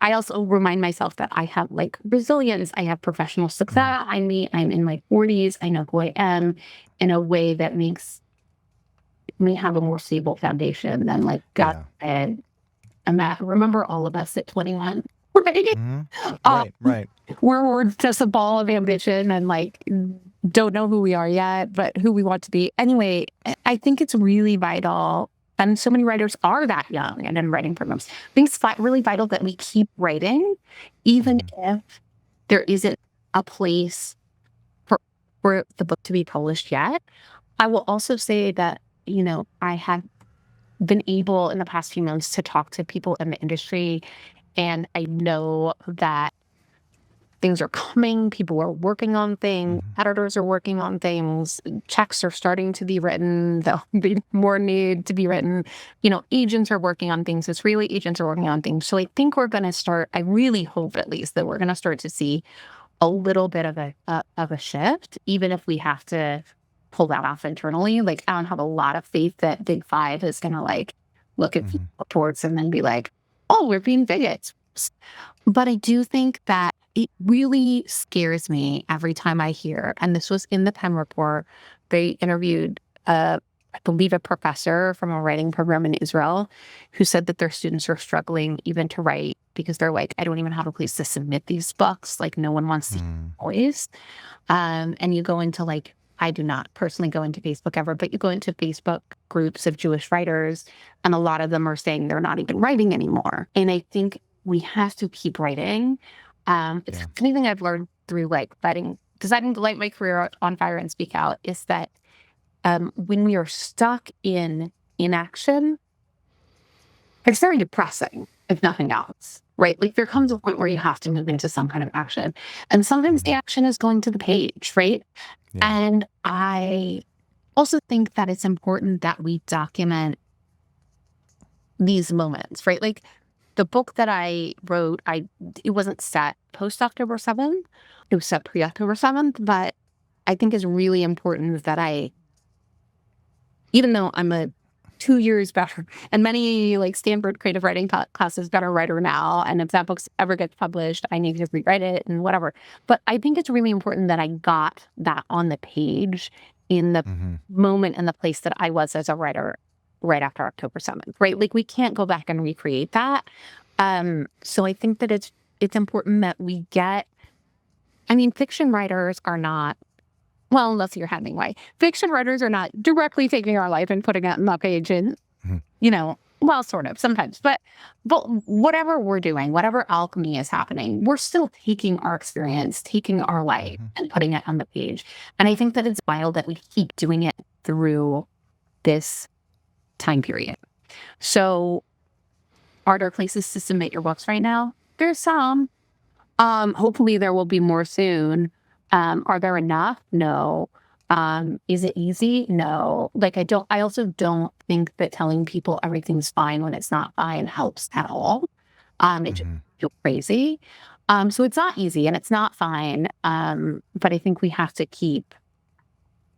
I also remind myself that I have like resilience. I have professional success. I'm in my 40s. I know who I am in a way that makes me have a more stable foundation than like God and remember all of us at 21, right? Right. We're just a ball of ambition and like don't know who we are yet, but who we want to be. Anyway, I think it's really vital. And so many writers are that young and in writing programs. I think it's really vital that we keep writing, even if there isn't a place for the book to be published yet. I will also say that, I have been able in the past few months to talk to people in the industry, and I know that things are coming. People are working on things. Editors are working on things. Checks are starting to be written. There'll be more need to be written. Agents are working on things. Israeli agents are working on things. So I think we're going to start, I really hope at least, that we're going to start to see a little bit of a shift, even if we have to pull that off internally. Like, I don't have a lot of faith that Big Five is going to like look at reports and then be like, oh, we're being bigots. But I do think that it really scares me every time I hear, and this was in the Penn report, they interviewed, I believe, a professor from a writing program in Israel who said that their students are struggling even to write because they're like, I don't even have a place to submit these books. Like, no one wants to voice. And you go into like, I do not personally go into Facebook ever, but you go into Facebook groups of Jewish writers, and a lot of them are saying they're not even writing anymore. And I think we have to keep writing. It's anything I've learned through like deciding to light my career on fire and speak out is that when we are stuck in inaction, it's very depressing, if nothing else, right? Like, there comes a point where you have to move into some kind of action. And sometimes the action is going to the page, right? Yeah. And I also think that it's important that we document these moments, right? Like, the book that I wrote, it wasn't set post-October 7th. It was set pre-October 7th, but I think it's really important that even though I'm a 2 years better, and many like Stanford creative writing classes better writer now, and if that book ever gets published, I need to rewrite it and whatever. But I think it's really important that I got that on the page in the moment and the place that I was as a writer right after October 7th, right? Like we can't go back and recreate that. So I think that it's important that we get, fiction writers are not, well, unless you're Hemingway, fiction writers are not directly taking our life and putting it on the page and, well, sort of sometimes, but whatever we're doing, whatever alchemy is happening, we're still taking our experience, taking our life and putting it on the page. And I think that it's wild that we keep doing it through this time period. So are there places to submit your books right now? There's some. Hopefully there will be more soon. Are there enough? No. Is it easy? No. I also don't think that telling people everything's fine when it's not fine helps at all. It just feels crazy. So it's not easy and it's not fine. But I think we have to keep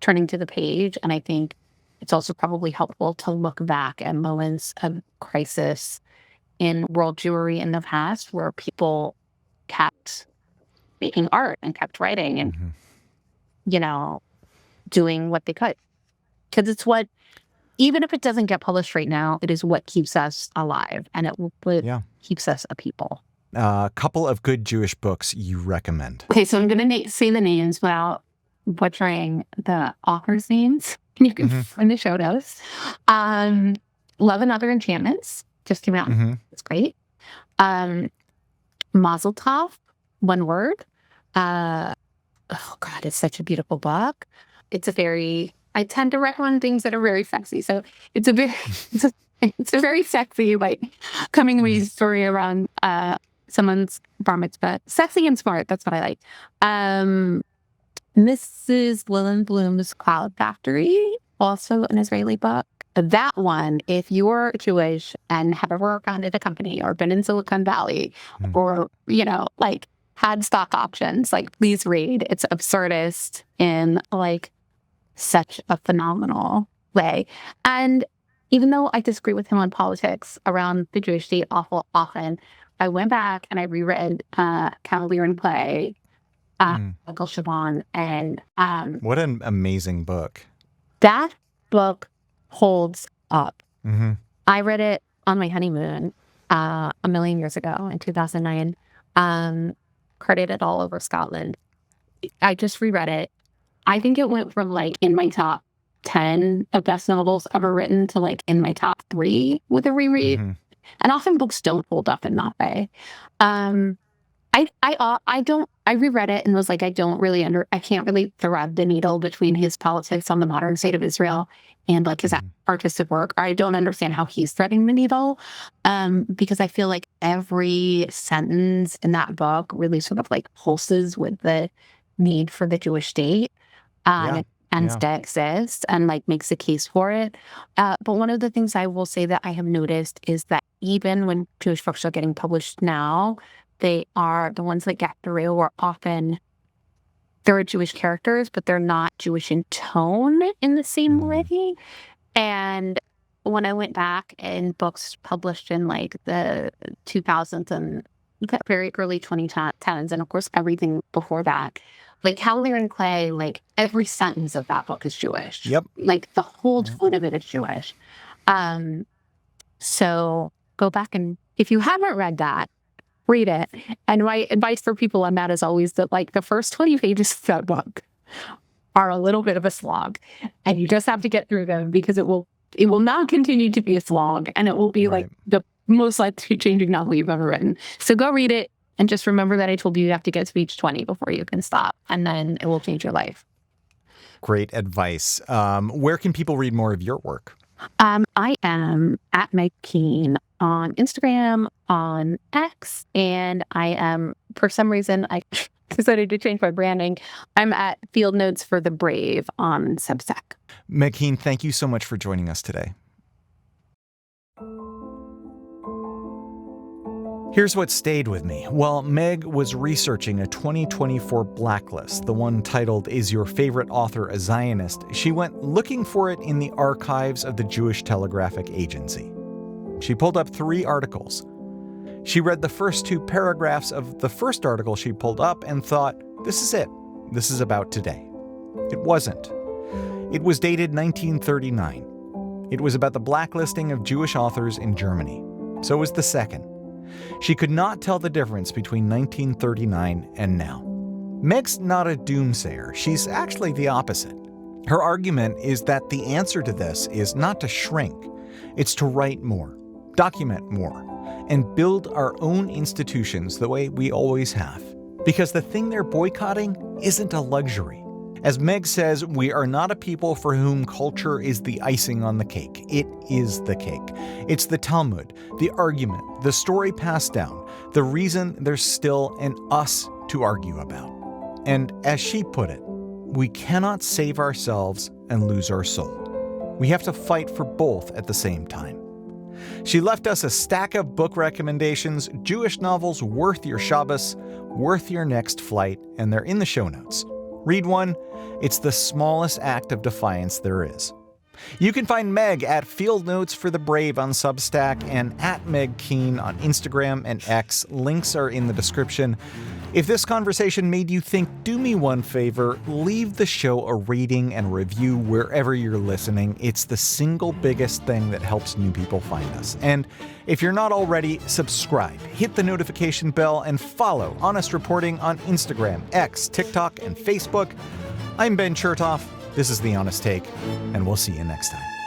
turning to the page. And I think it's also probably helpful to look back at moments of crisis in world Jewry in the past where people kept making art and kept writing and, doing what they could. Because it's what, even if it doesn't get published right now, it is what keeps us alive and it keeps us a people. A couple of good Jewish books you recommend. Okay, so I'm going to say the names without butchering the authors' names. You can find the show notes. Love and Other Enchantments just came out. It's great. Mazel Tov, one word. Oh God, it's such a beautiful book. I tend to recommend things that are very sexy. So it's a very sexy, coming of age story around someone's bar mitzvah. Sexy and smart, that's what I like. Mrs. Lillenblum's Cloud Factory, also an Israeli book. That one, if you're Jewish and have ever gone to a company or been in Silicon Valley or, had stock options, please read. It's absurdist in such a phenomenal way. And even though I disagree with him on politics around the Jewish state often, I went back and I reread Cavalier and Clay, Michael Chabon, and what an amazing book. That book holds up. I read it on my honeymoon a million years ago in 2009. Credited all over Scotland. I just reread it. I think it went from in my top 10 of best novels ever written to in my top 3 with a reread. And often books don't hold up in that way. I reread it and was I can't really thread the needle between his politics on the modern state of Israel and his artistic work. I don't understand how he's threading the needle, because I feel every sentence in that book really sort of pulses with the need for the Jewish state to exist and makes a case for it. But one of the things I will say that I have noticed is that even when Jewish books are getting published now, they are the ones that get through are often, there are Jewish characters, but they're not Jewish in tone in the same way. And when I went back in books published in the 2000s and the very early 2010s, and of course everything before that, Cavalier and Clay, every sentence of that book is Jewish. Yep. The whole tone of it is Jewish. So go back and, if you haven't read that, read it. And my advice for people on that is always that the first 20 pages of that book are a little bit of a slog. And you just have to get through them because it will not continue to be a slog. And it will be the most life-changing novel you've ever written. So go read it and just remember that I told you have to get to page 20 before you can stop. And then it will change your life. Great advice. Where can people read more of your work? I am at Meg Keene on Instagram, on X, and I am, for some reason, I decided to change my branding. I'm at Field Notes for the Brave on Substack. Meg Keene, thank you so much for joining us today. Here's what stayed with me. While Meg was researching a 2024 Blacklist, the one titled "Is Your Favorite Author a Zionist?", she went looking for it in the archives of the Jewish Telegraphic Agency. She pulled up 3 articles. She read the first 2 paragraphs of the first article she pulled up and thought, this is it. This is about today. It wasn't. It was dated 1939. It was about the blacklisting of Jewish authors in Germany. So was the second. She could not tell the difference between 1939 and now. Meg's not a doomsayer. She's actually the opposite. Her argument is that the answer to this is not to shrink. It's to write more, document more, and build our own institutions the way we always have. Because the thing they're boycotting isn't a luxury. As Meg says, we are not a people for whom culture is the icing on the cake. It is the cake. It's the Talmud, the argument, the story passed down, the reason there's still an us to argue about. And as she put it, we cannot save ourselves and lose our soul. We have to fight for both at the same time. She left us a stack of book recommendations, Jewish novels worth your Shabbos, worth your next flight, and they're in the show notes. Read one. It's the smallest act of defiance there is. You can find Meg at Field Notes for the Brave on Substack and at Meg Keene on Instagram and X. Links are in the description. If this conversation made you think, do me one favor, leave the show a rating and review wherever you're listening. It's the single biggest thing that helps new people find us. And if you're not already, subscribe, hit the notification bell, and follow Honest Reporting on Instagram, X, TikTok, and Facebook. I'm Ben Chertoff. This is The Honest Take, and we'll see you next time.